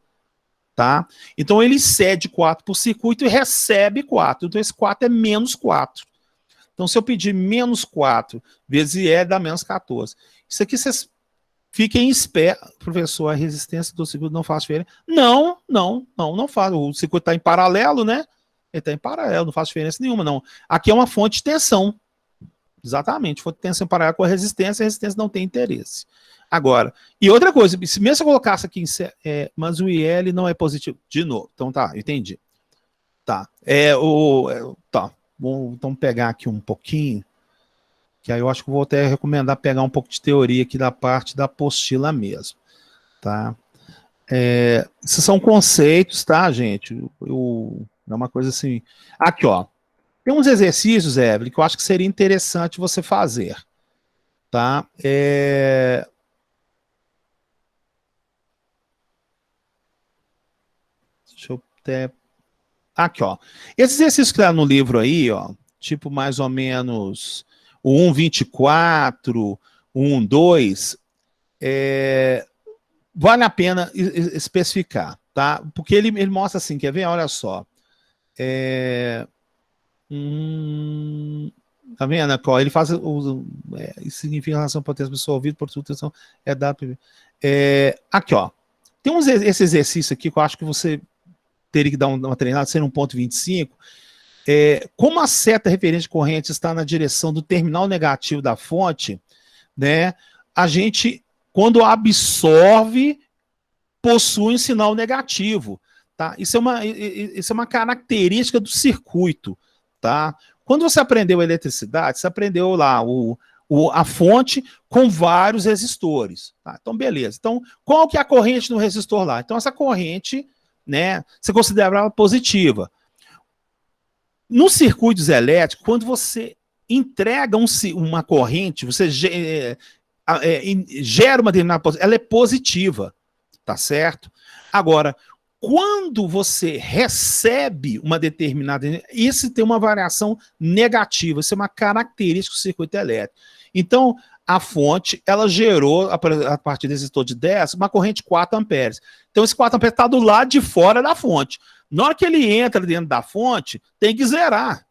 tá? Então ele cede 4 para o circuito e recebe 4. Então esse 4 é menos 4. Então se eu pedir menos 4 vezes E, dá menos 14. Isso aqui vocês fiquem espertos, professor, a resistência do circuito não faz diferença. Não faz. O circuito está em paralelo, né? Ele está em paralelo, não faz diferença nenhuma, não. Aqui é uma fonte de tensão. Exatamente, fonte de tensão em paralelo com a resistência não tem interesse. Agora, e outra coisa, se mesmo eu colocasse aqui, mas o IL não é positivo, de novo. Então tá, entendi. Tá, tá, vamos pegar aqui um pouquinho, que aí eu acho que vou até recomendar pegar um pouco de teoria aqui da parte da apostila mesmo, tá? Esses são conceitos, tá, gente? É uma coisa assim... Aqui, ó. Tem uns exercícios, Evelyn, que eu acho que seria interessante você fazer, tá? Deixa eu até... Aqui, ó. Esses exercícios que tá no livro aí, ó, tipo mais ou menos... o 1,24, o 1,2, vale a pena especificar, tá? Porque ele mostra assim, quer ver? Olha só. Tá vendo? Ele faz isso significa relação potência absorvida por subtração dado. Aqui, ó. Tem esse exercício aqui que eu acho que você teria que dar uma treinada, ser 1,25. Como a seta referente de corrente está na direção do terminal negativo da fonte, né, a gente, quando absorve, possui um sinal negativo, tá? Isso é uma característica do circuito, tá? Quando você aprendeu eletricidade, você aprendeu lá a fonte com vários resistores, tá? Então, beleza. Então, qual que é a corrente no resistor lá? Então, essa corrente, né, você considera ela positiva. Nos circuitos elétricos, quando você entrega uma corrente, você gera uma determinada posição, ela é positiva, tá certo? Agora, quando você recebe uma determinada, isso tem uma variação negativa, isso é uma característica do circuito elétrico. Então, a fonte, ela gerou, a partir desse resistor de 10, uma corrente de 4 amperes. Então, esse 4 amperes está do lado de fora da fonte. Na hora que ele entra dentro da fonte, tem que zerar.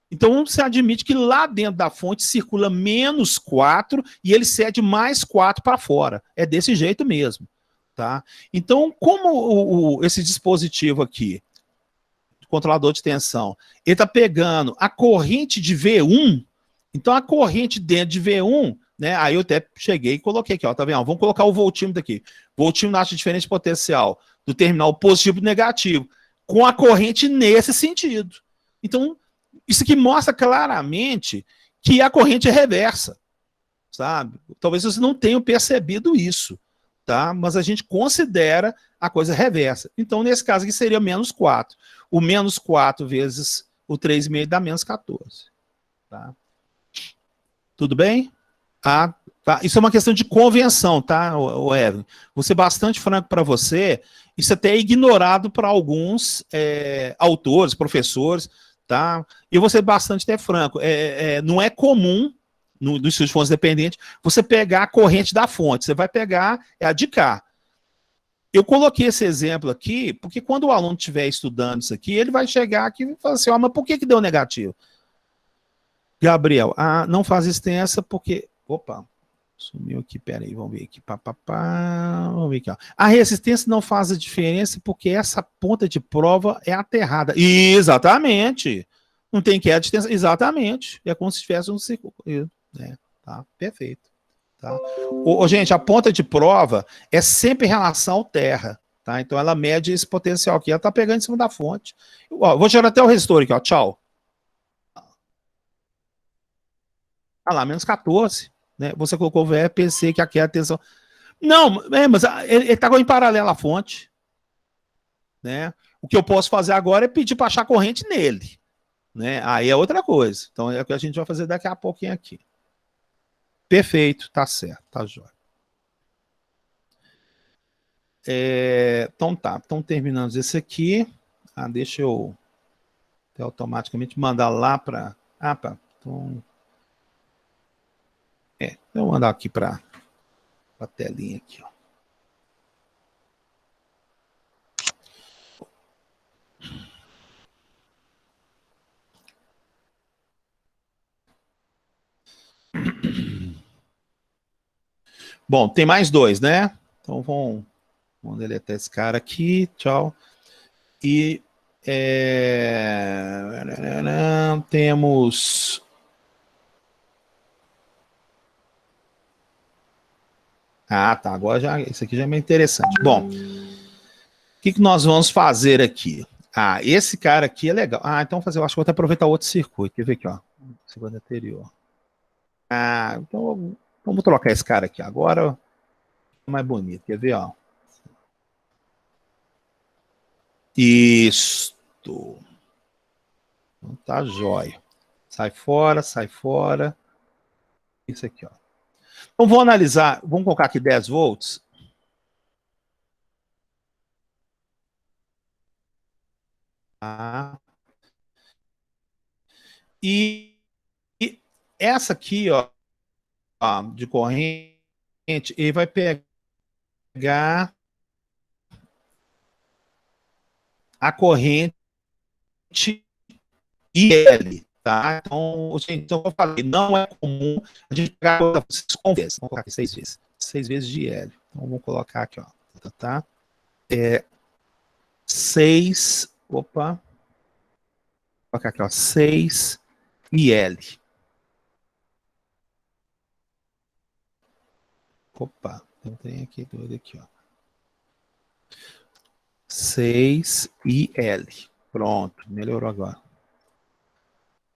Então, você admite que lá dentro da fonte circula menos 4 e ele cede mais 4 para fora. É desse jeito mesmo. Tá? Então, como esse dispositivo aqui, controlador de tensão, ele está pegando a corrente de V1, então a corrente dentro de V1, né, aí eu até cheguei e coloquei aqui, ó, tá vendo? Vamos colocar o voltímetro aqui. Voltímetro acha diferença de potencial do terminal positivo e negativo, com a corrente nesse sentido. Então, isso aqui mostra claramente que a corrente é reversa, sabe? Talvez você não tenha percebido isso, tá? Mas a gente considera a coisa reversa. Então, nesse caso aqui, seria menos 4. O menos 4 vezes o 3,5 dá menos 14. Tá? Tudo bem? Tá? Isso é uma questão de convenção, tá, o Evelyn? Vou ser bastante franco para você, isso até é ignorado para alguns autores, professores, tá? E eu vou ser bastante até franco, não é comum no estudo de fontes dependentes você pegar a corrente da fonte, você vai pegar a de cá. Eu coloquei esse exemplo aqui, porque quando o aluno estiver estudando isso aqui, ele vai chegar aqui e falar assim, ó, mas por que deu negativo? Gabriel, não faz extensa porque... Opa, sumiu aqui, peraí, vamos ver aqui. Vamos ver aqui, ó. A resistência não faz a diferença porque essa ponta de prova é aterrada. Exatamente. Não tem queda de extensão. Exatamente. É como se tivesse um círculo. Né? Tá, perfeito. Tá? Gente, a ponta de prova é sempre em relação ao terra. Tá? Então ela mede esse potencial aqui. Ela está pegando em cima da fonte. Ó, vou tirar até o resistor aqui, ó. Tchau. Ah lá, menos 14. Né? Você colocou o VPC, que aqui é a tensão. Não, mas ele está em paralelo à fonte. Né? O que eu posso fazer agora é pedir para achar corrente nele. Né? Aí é outra coisa. Então é o que a gente vai fazer daqui a pouquinho aqui. Perfeito, tá certo, tá jóia. Então tá, então terminamos esse aqui. Deixa eu automaticamente mandar lá para... tá. Então, eu vou mandar aqui para a telinha aqui, ó. Bom, tem mais dois, né? Então vamos deletar esse cara aqui, tchau. E temos... tá, agora já, isso aqui já é meio interessante. Bom, o que nós vamos fazer aqui? Esse cara aqui é legal. Então eu acho que eu vou até aproveitar outro circuito. Quer ver aqui, ó. Segundo anterior. Então vamos trocar esse cara aqui agora. É mais bonito. Quer ver, ó. Isto. Então tá jóia. Sai fora, sai fora. Isso aqui, ó. Então vamos analisar. Vamos colocar aqui 10 volts. E essa aqui, ó, de corrente, ele vai pegar a corrente IL, tá? Então eu falei, não é comum a gente pegar vocês com vezes. Vamos colocar aqui 6 vezes. 6 vezes de IL. Então vamos colocar aqui, ó. Tá? 6. Opa. Vou colocar aqui, ó. 6 IL. Opa. Então tem aqui tudo aqui, ó. 6 IL. Pronto, melhorou agora.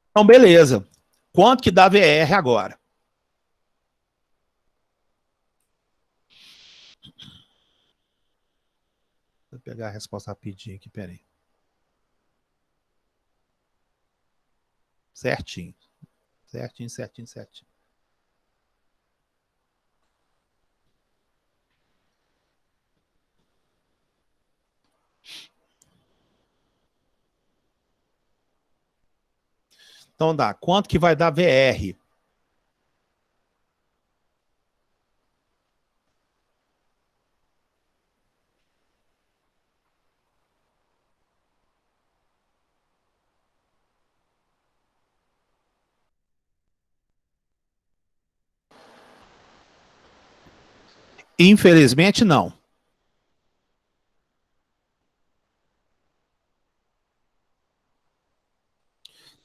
Então, beleza. Quanto que dá VR agora? Vou pegar a resposta rapidinho aqui, peraí. Certinho. Certinho, certinho, certinho. Então dá. Quanto que vai dar VR? Infelizmente, não.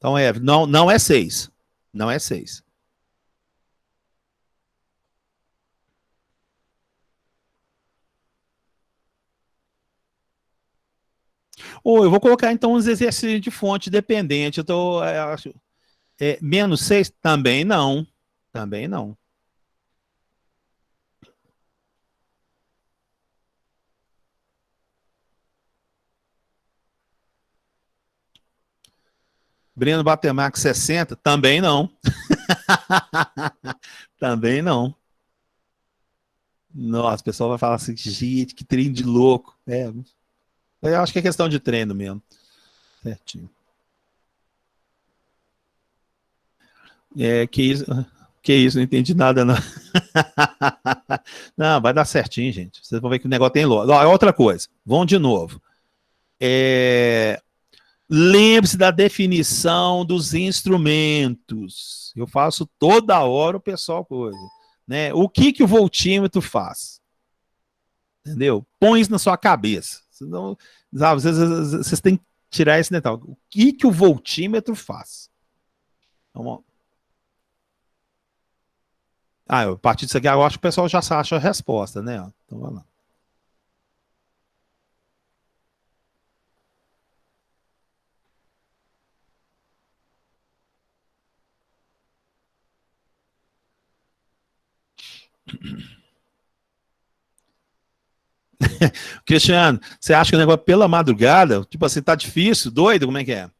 Então, não é 6. Não é 6. Ou eu vou colocar, então, uns exercícios de fonte dependente. Acho, menos 6? Também não. Também não. Breno Batemax 60? Também não. Também não. Nossa, o pessoal vai falar assim, gente, que treino de louco. Eu acho que é questão de treino mesmo. Certinho. Que isso, não entendi nada, não. Não, vai dar certinho, gente. Vocês vão ver que o negócio tem lógica. Outra coisa, vão de novo. Lembre-se da definição dos instrumentos. Eu faço toda hora o pessoal coisa. Né? O que o voltímetro faz? Entendeu? Põe isso na sua cabeça. Senão, sabe, às vezes vocês têm que tirar esse detalhe. O que o voltímetro faz? Vamos. A partir disso aqui, eu acho que o pessoal já acha a resposta, né? Então, vamos lá. Cristiano, você acha que o negócio pela madrugada, tipo assim, tá difícil, doido? Como é que é?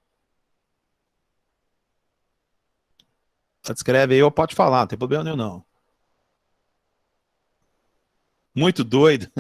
Escreve aí, ou pode falar, não tem problema nenhum, não. Muito doido.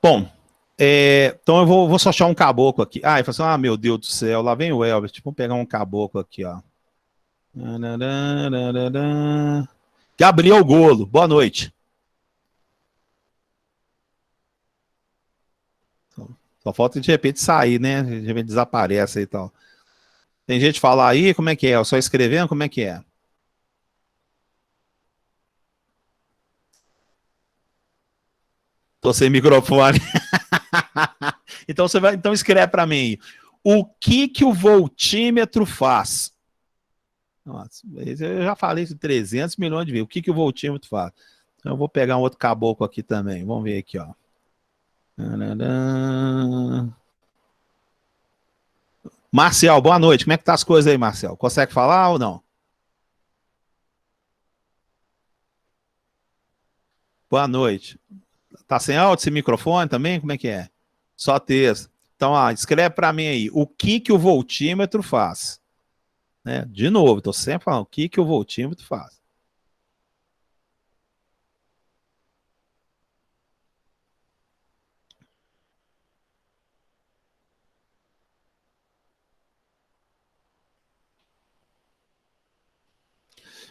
Bom, então eu vou só achar um caboclo aqui. Ele falou assim, meu Deus do céu, lá vem o Elvis. Vamos pegar um caboclo aqui, ó. Gabriel Golo, boa noite. Só falta de repente sair, né? De repente desaparece e tal. Tem gente que fala aí, como é que é? Eu só escrevendo, como é que é? Tô sem microfone. Então então escreve para mim. O que o voltímetro faz? Nossa, eu já falei isso 300 milhões de vezes. O que o voltímetro faz? Então eu vou pegar um outro caboclo aqui também. Vamos ver aqui, ó. Marcial, boa noite. Como é que tá as coisas aí, Marcial? Consegue falar ou não? Boa noite. Tá sem áudio, sem microfone também? Como é que é? Só texto. Então, escreve para mim aí. O que o voltímetro faz? Né? De novo, estou sempre falando. O que o voltímetro faz?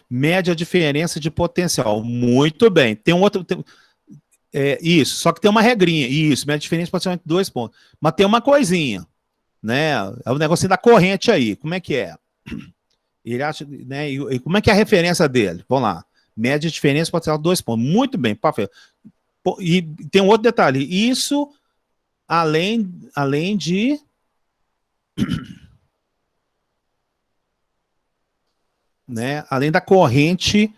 Mede a diferença de potencial. Muito bem. Tem um outro... isso, só que tem uma regrinha. Isso, mede a diferença de potencial entre 2 pontos. Mas tem uma coisinha, né? É o negocinho da corrente aí. Como é que é? Ele acha, né? E como é que é a referência dele? Vamos lá. Mede a diferença potencial de 2 pontos. Muito bem. E tem um outro detalhe. Isso além de... né? Além da corrente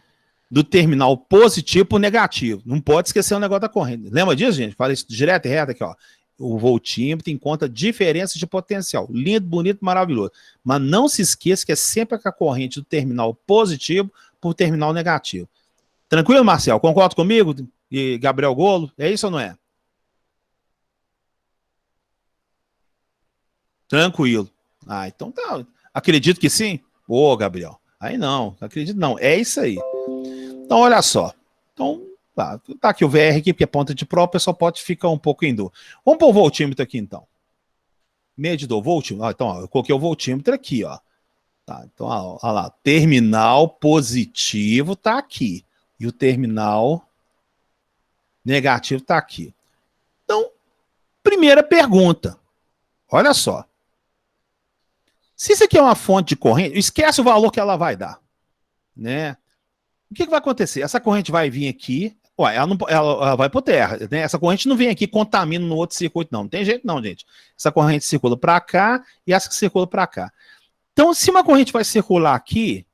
do terminal positivo para o negativo. Não pode esquecer o negócio da corrente. Lembra disso, gente? Fala isso direto e reto aqui, ó. o voltímetro encontra diferenças de potencial. Lindo, bonito, maravilhoso. Mas não se esqueça que é sempre a corrente do terminal positivo por terminal negativo. Tranquilo, Marcel? Concorda comigo? E Gabriel Golo? É isso ou não é? Tranquilo. Ah, então tá. Acredito que sim? Ô, Gabriel. Aí não, acredito não. É isso aí. Então, olha só. Então, tá aqui o VR aqui, porque é ponta de prova, o pessoal pode ficar um pouco em dor. Vamos pôr o voltímetro aqui, então. Medidor, voltímetro. Então, ó, eu coloquei o voltímetro aqui, ó. Tá, então, ó lá. Terminal positivo tá aqui. E o terminal negativo tá aqui. Então, primeira pergunta. Olha só. Se isso aqui é uma fonte de corrente, esquece o valor que ela vai dar, né? O que vai acontecer? Essa corrente vai vir aqui, ué, ela vai por terra, né? Essa corrente não vem aqui e contamina no outro circuito, não. Não tem jeito não, gente. Essa corrente circula para cá e essa que circula para cá. Então, se uma corrente vai circular aqui,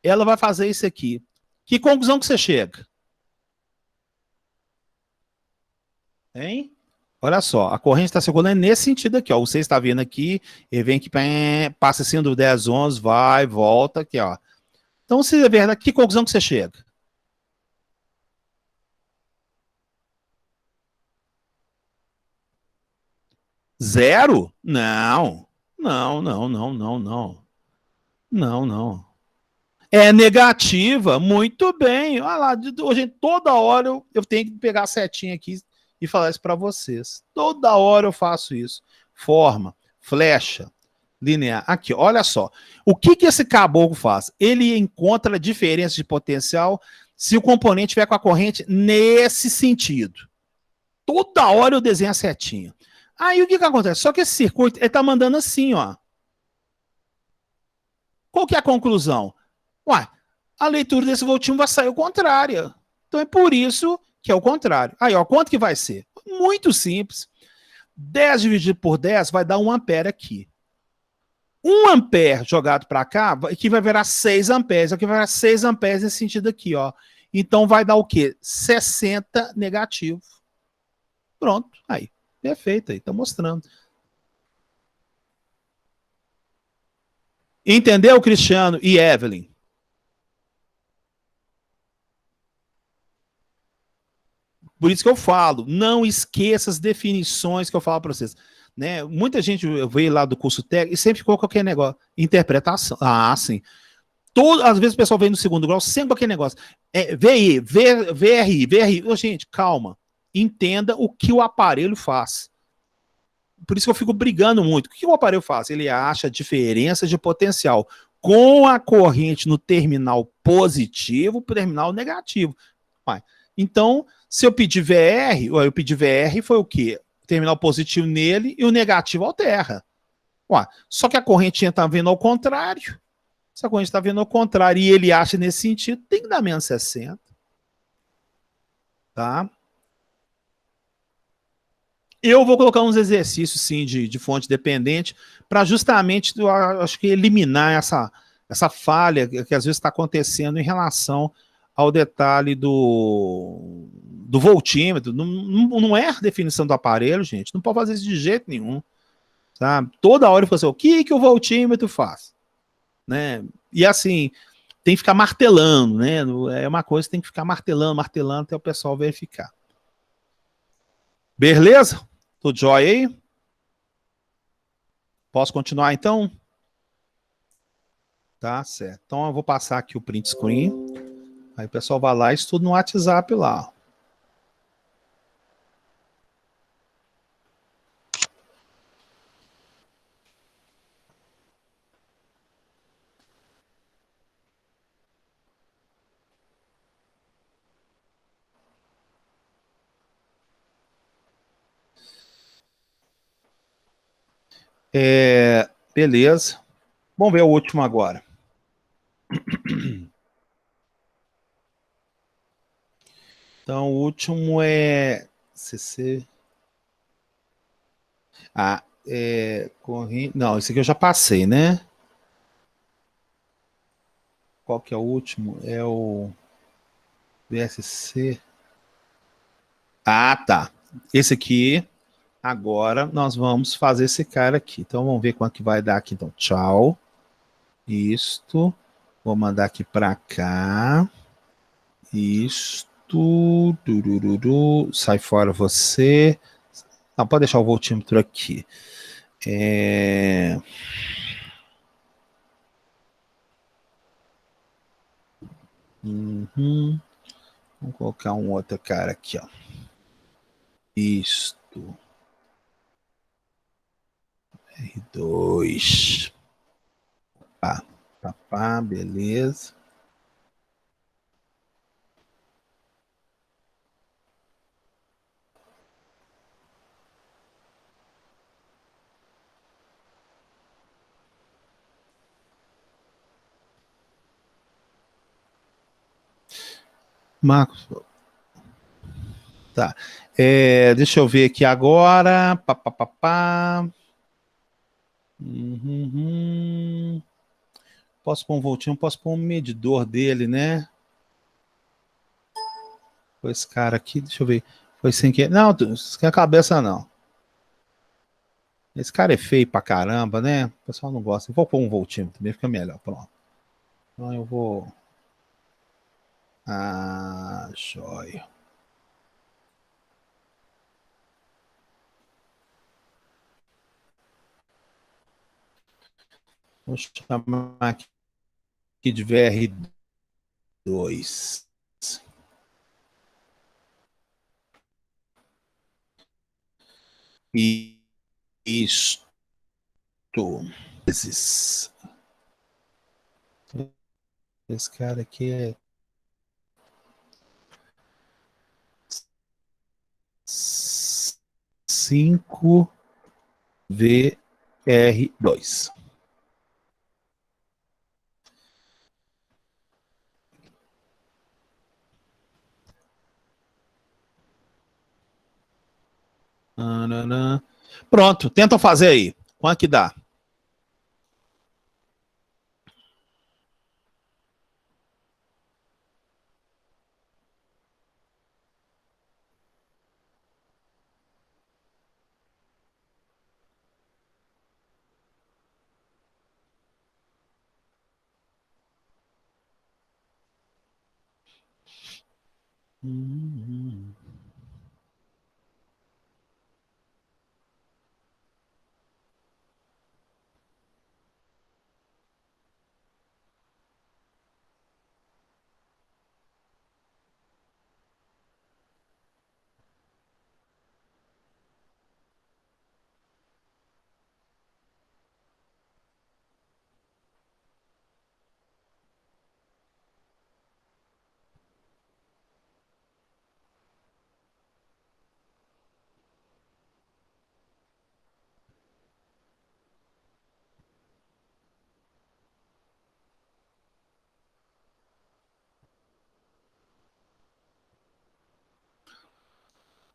ela vai fazer isso aqui. Que conclusão que você chega? Hein? Olha só, a corrente está circulando nesse sentido aqui, ó. Você está vendo aqui, ele vem aqui, passa assim do 10, 11, vai, volta aqui, ó. Então, se é verdade, que conclusão que você chega? Zero? Não. Não, não, não, não, não. Não, não. É negativa, muito bem. Olha lá, hoje, toda hora eu tenho que pegar a setinha aqui e falar isso para vocês. Toda hora eu faço isso. Forma, flecha, linear. Aqui, olha só. O que, que esse caboclo faz? Ele encontra a diferença de potencial se o componente estiver com a corrente nesse sentido. Toda hora eu desenho a setinha. Aí o que, que acontece? Só que esse circuito, ele tá mandando assim, ó. Qual que é a conclusão? Ué, a leitura desse voltinho vai sair ao contrário. Então é por isso que é o contrário. Aí, ó, quanto que vai ser? Muito simples. 10 dividido por 10 vai dar 1 ampere aqui. 1 ampere jogado para cá, que vai virar 6 amperes. Aqui vai virar 6 amperes nesse sentido aqui, ó. Então vai dar o quê? 60 negativo. Pronto, aí. Perfeito, aí, tá mostrando. Entendeu, Cristiano e Evelyn? Por isso que eu falo, não esqueça as definições que eu falo para vocês. Né? Muita gente veio lá do curso técnico e sempre ficou com aquele negócio, interpretação. Ah, sim. Às vezes o pessoal vem no segundo grau sempre com aquele negócio. VI, VRI, VRI. Oh, gente, calma. Entenda o que o aparelho faz. Por isso que eu fico brigando muito. O que o aparelho faz? Ele acha diferença de potencial com a corrente no terminal positivo para o terminal negativo. Então, se eu pedir VR, eu pedi VR foi o quê? Terminal positivo nele e o negativo alterra. Só que a corrente está vindo ao contrário. Se a corrente está vindo ao contrário e ele acha nesse sentido, tem que dar menos 60. Tá? Eu vou colocar uns exercícios, sim, de fonte dependente, para justamente, eu acho que, eliminar essa falha que às vezes está acontecendo em relação ao detalhe do voltímetro. Não, não é a definição do aparelho, gente. Não pode fazer isso de jeito nenhum. Sabe? Toda hora eu falo assim, o que o voltímetro faz? Né? E assim, tem que ficar martelando, né? É uma coisa que tem que ficar martelando, martelando até o pessoal verificar. Beleza? Tudo jóia aí? Posso continuar então? Tá certo. Então eu vou passar aqui o print screen. Aí o pessoal vai lá e estuda no WhatsApp lá. Beleza. Vamos ver o último agora. Então, o último é CC. Corrente. Não, esse aqui eu já passei, né? Qual que é o último? É o VSC. Ah, tá. Esse aqui Agora nós vamos fazer esse cara aqui. Então vamos ver quanto que vai dar aqui. Então, tchau. Isto. Vou mandar aqui para cá. Isto. Turururu. Sai fora você. Não, pode deixar o voltímetro aqui. Uhum. Vamos colocar um outro cara aqui, ó. Isto. R2. Pá, beleza. Marcos, tá. Deixa eu ver aqui agora. Pá. Uhum. Posso pôr um voltinho, posso pôr um medidor dele, né? Foi esse cara aqui, deixa eu ver. Foi sem que. Não, isso aqui é a cabeça, não. Esse cara é feio pra caramba, né? O pessoal não gosta. Eu vou pôr um voltinho também, fica melhor. Pronto. Então eu vou. Ah, joia. Vou chamar aqui de VR2. E isto. Esse cara aqui é 5VR2. Pronto, tenta fazer aí. Quanto que dá?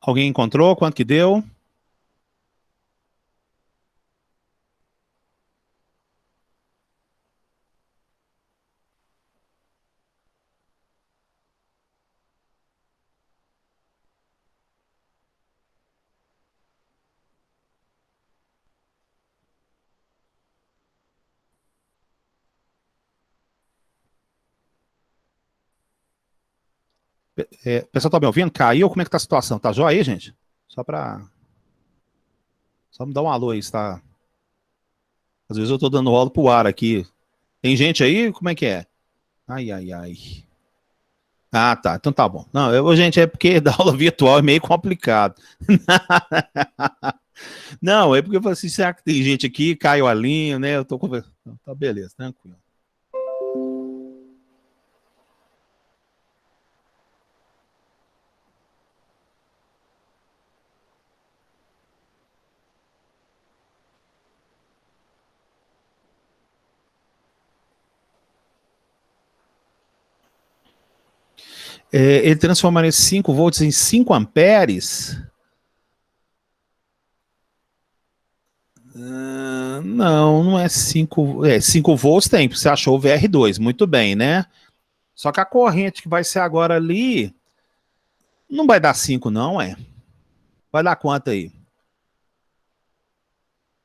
Alguém encontrou? Quanto que deu? O pessoal tá me ouvindo? Caiu? Como é que tá a situação? Tá jóia aí, gente? Só pra. Só me dar um alô aí, tá? Às vezes eu tô dando rolo pro ar aqui. Tem gente aí? Como é que é? Ai. Ah, tá. Então tá bom. Não, gente, é porque dar aula virtual é meio complicado. Não, é porque eu falei assim, será que tem gente aqui? Caiu a linha, né? Eu tô conversando. Tá, beleza, tranquilo. Ele transformaria 5 volts em 5 amperes? Não é 5. 5 volts tem, você achou o VR2, muito bem, né? Só que a corrente que vai ser agora ali não vai dar 5, não, é? Vai dar quanto aí?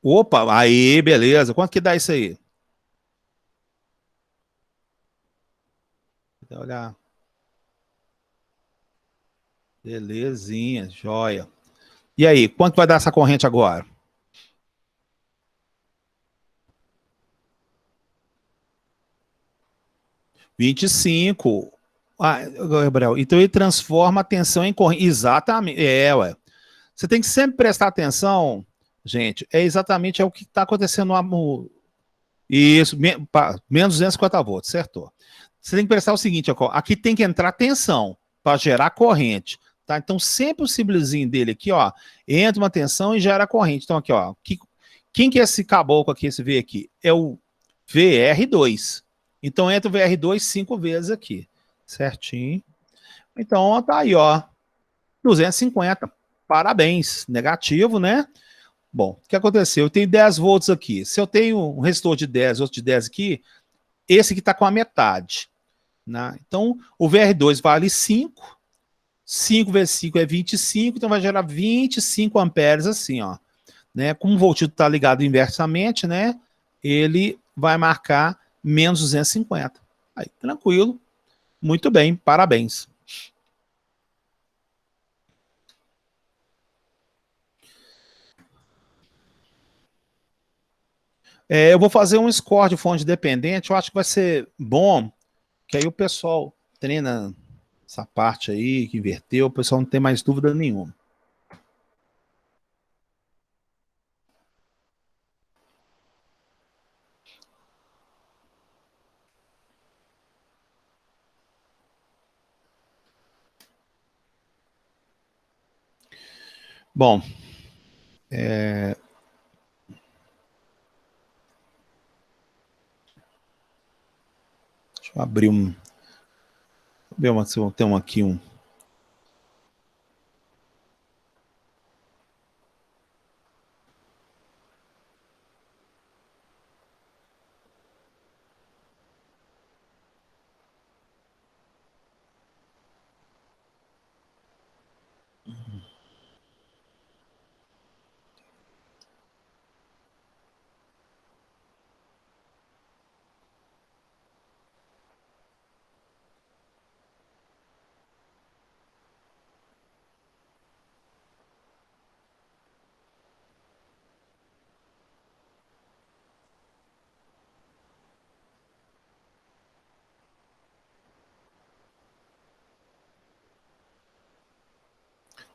Opa, aí, beleza. Quanto que dá isso aí? Deixa eu olhar. Belezinha, joia. E aí, quanto vai dar essa corrente agora? 25. Ah, Gabriel, então ele transforma a tensão em corrente. Exatamente. É, ué. Você tem que sempre prestar atenção, gente. É exatamente o que está acontecendo no. Isso, menos 250 volts, certo? Você tem que prestar o seguinte, ó, aqui tem que entrar tensão para gerar corrente, tá? Então sempre o símbolozinho dele aqui, ó, entra uma tensão e gera corrente. Então aqui, ó, quem que é esse caboclo aqui, esse V aqui? É o VR2. Então entra o VR2 cinco vezes aqui, certinho. Então tá aí, ó, 250. Parabéns, negativo, né? Bom, o que aconteceu? Eu tenho 10 volts aqui. Se eu tenho um resistor de 10, outro de 10 aqui, esse aqui está com a metade. Né? Então, o VR2 vale 5. 5 vezes 5 é 25, então vai gerar 25 amperes assim, ó. Né? Como o voltímetro está ligado inversamente, né? Ele vai marcar menos 250. Aí, tranquilo. Muito bem, parabéns. Eu vou fazer um score de fonte dependente, eu acho que vai ser bom, que aí o pessoal treina essa parte aí, que inverteu, o pessoal não tem mais dúvida nenhuma. Bom, deixa eu abrir um. Ver uma, se eu tenho aqui um.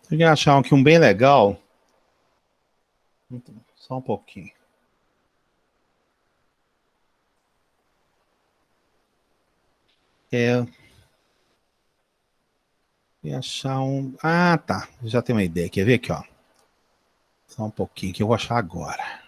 Tem que achar aqui um bem legal. Só um pouquinho. É. E achar um. Ah, tá. Já tenho uma ideia. Quer ver aqui, ó? Só um pouquinho que eu vou achar agora.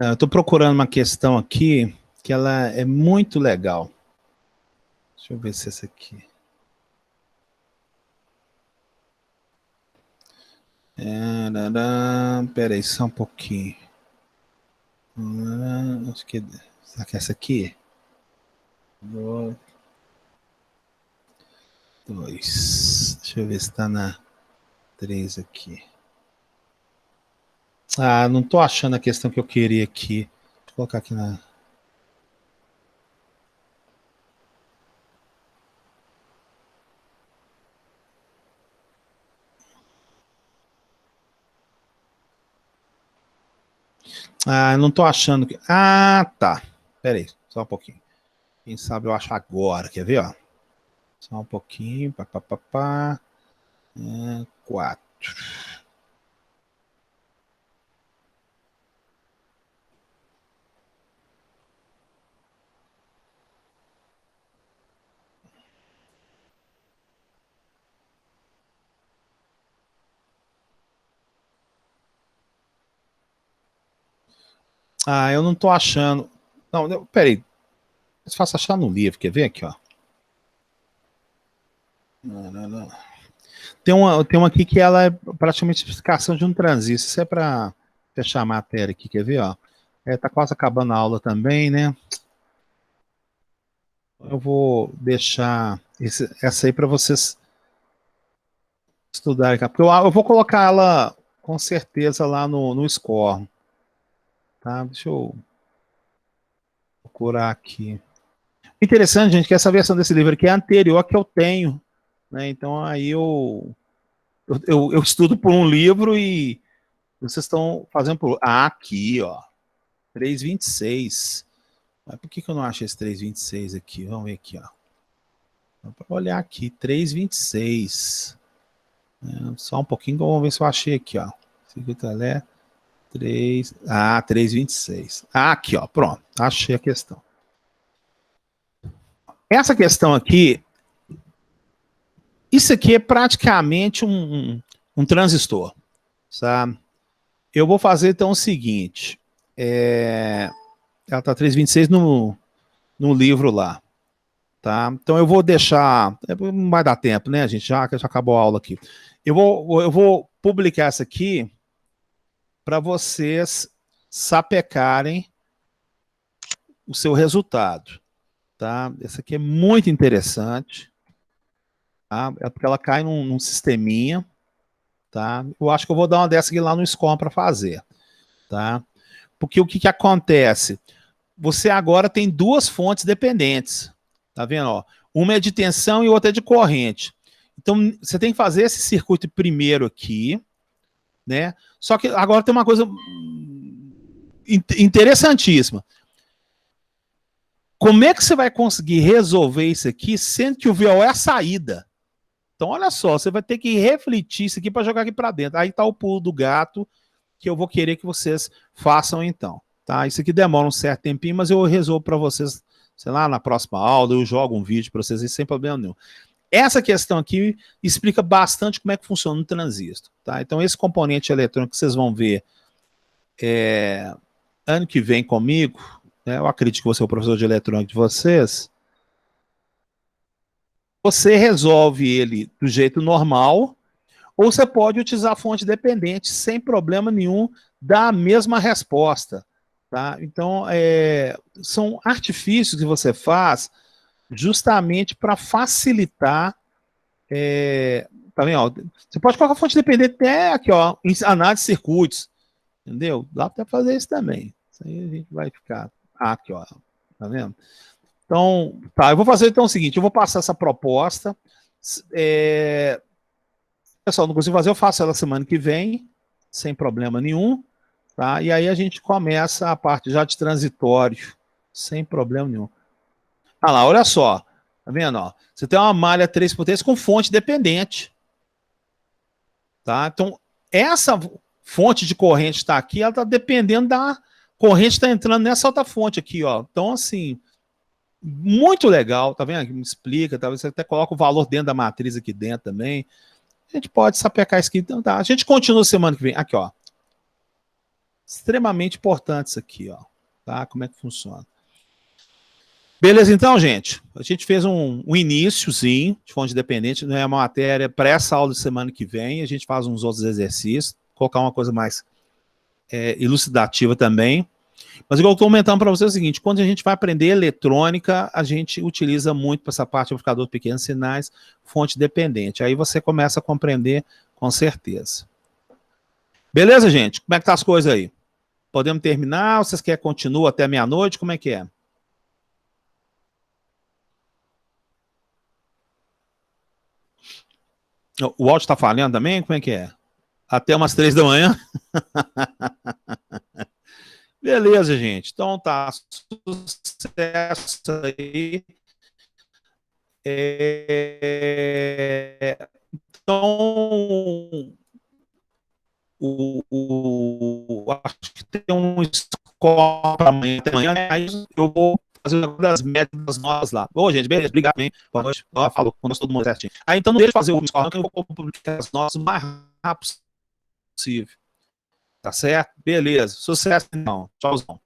Eu estou procurando uma questão aqui que ela é muito legal. Deixa eu ver se é essa aqui. Peraí, só um pouquinho. Acho que. Será que é essa aqui? Dois. Deixa eu ver se está na 3 aqui. Ah, não tô achando a questão que eu queria aqui. Vou colocar aqui na. Ah, não tô achando. Ah, tá. Pera aí, só um pouquinho. Quem sabe eu acho agora. Quer ver, ó? Só um pouquinho. Pá, pá, pá, pá. 4. Ah, eu não tô achando. Não, peraí. É fácil achar no livro. Quer ver aqui, ó? Não. Tem uma aqui que ela é praticamente explicação de um transistor. Isso é para fechar a matéria aqui, quer ver? Ó? Tá quase acabando a aula também, né? Eu vou deixar essa aí para vocês estudarem, porque eu vou colocar ela com certeza lá no score. Tá? Deixa eu procurar aqui. Interessante, gente, que essa versão desse livro aqui é anterior à que eu tenho, né? Então aí eu estudo por um livro e vocês estão fazendo por. Aqui, ó. 326. Mas por que eu não achei esse 326 aqui? Vamos ver aqui, ó. Para olhar aqui, 326. Só um pouquinho, vamos ver se eu achei aqui, ó. Secretalé 3. 326. Aqui, ó. Pronto. Achei a questão. Essa questão aqui, isso aqui é praticamente um transistor, sabe? Eu vou fazer então o seguinte, ela tá 326 no livro lá, tá? Então eu vou deixar, não vai dar tempo, né, gente? Já acabou a aula aqui. Eu vou publicar essa aqui para vocês sapecarem o seu resultado, tá? Essa aqui é muito interessante. Tá? É porque ela cai num sisteminha, tá? Eu acho que eu vou dar uma dessa aqui lá no SCOM para fazer, tá? Porque o que acontece? Você agora tem duas fontes dependentes, tá vendo? Ó? Uma é de tensão e outra é de corrente. Então, você tem que fazer esse circuito primeiro aqui, né? Só que agora tem uma coisa interessantíssima. Como é que você vai conseguir resolver isso aqui, sendo que o VO é a saída? Então, olha só, você vai ter que refletir isso aqui para jogar aqui para dentro. Aí está o pulo do gato que eu vou querer que vocês façam então. Tá? Isso aqui demora um certo tempinho, mas eu resolvo para vocês, sei lá, na próxima aula, eu jogo um vídeo para vocês sem problema nenhum. Essa questão aqui explica bastante como é que funciona um transistor. Tá? Então, esse componente eletrônico que vocês vão ver ano que vem comigo, né, eu acredito que você é o professor de eletrônica de vocês, você resolve ele do jeito normal, ou você pode utilizar a fonte dependente sem problema nenhum, dá a mesma resposta. Tá? Então, são artifícios que você faz justamente para facilitar. Tá vendo? Ó, você pode colocar a fonte dependente até aqui, ó, em análise de circuitos. Entendeu? Dá para fazer isso também. Isso aí a gente vai ficar. Aqui, ó. Tá vendo? Então, tá, eu vou fazer então o seguinte, eu vou passar essa proposta. Pessoal, não consigo fazer, eu faço ela semana que vem, sem problema nenhum, tá? E aí a gente começa a parte já de transitório, sem problema nenhum. Ah lá, olha só, tá vendo? Ó? Você tem uma malha 3x3 com fonte dependente, tá? Então, essa fonte de corrente está aqui, ela está dependendo da corrente que está entrando nessa outra fonte aqui, ó. Então, assim, muito legal, tá vendo? Me explica, talvez você até coloca o valor dentro da matriz aqui dentro também. A gente pode sapecar isso aqui. Então, tá. A gente continua semana que vem. Aqui, ó. Extremamente importante isso aqui, ó. Tá? Como é que funciona. Beleza, então, gente. A gente fez um iniciozinho de fonte dependente, não é uma matéria para essa aula de semana que vem. A gente faz uns outros exercícios, colocar uma coisa mais elucidativa também. Mas igual eu estou comentando para você é o seguinte, quando a gente vai aprender eletrônica, a gente utiliza muito para essa parte do amplificador de pequenos sinais, fonte dependente. Aí você começa a compreender com certeza. Beleza, gente? Como é que tá as coisas aí? Podemos terminar? Vocês querem continuar até meia-noite? Como é que é? O áudio está falhando também? Como é que é? Até umas 3 da manhã? Beleza, gente. Então tá, sucesso aí. Então, acho que tem um score para amanhã, até amanhã, aí eu vou fazer uma das médias das notas lá. Ô, gente, beleza, obrigado, hein? Boa noite. Falou, conosco todo mundo certinho. Aí, então, não deixa de fazer o score, que eu vou publicar as notas o mais rápido possível. Tá certo? Beleza. Sucesso, então. Tchauzão.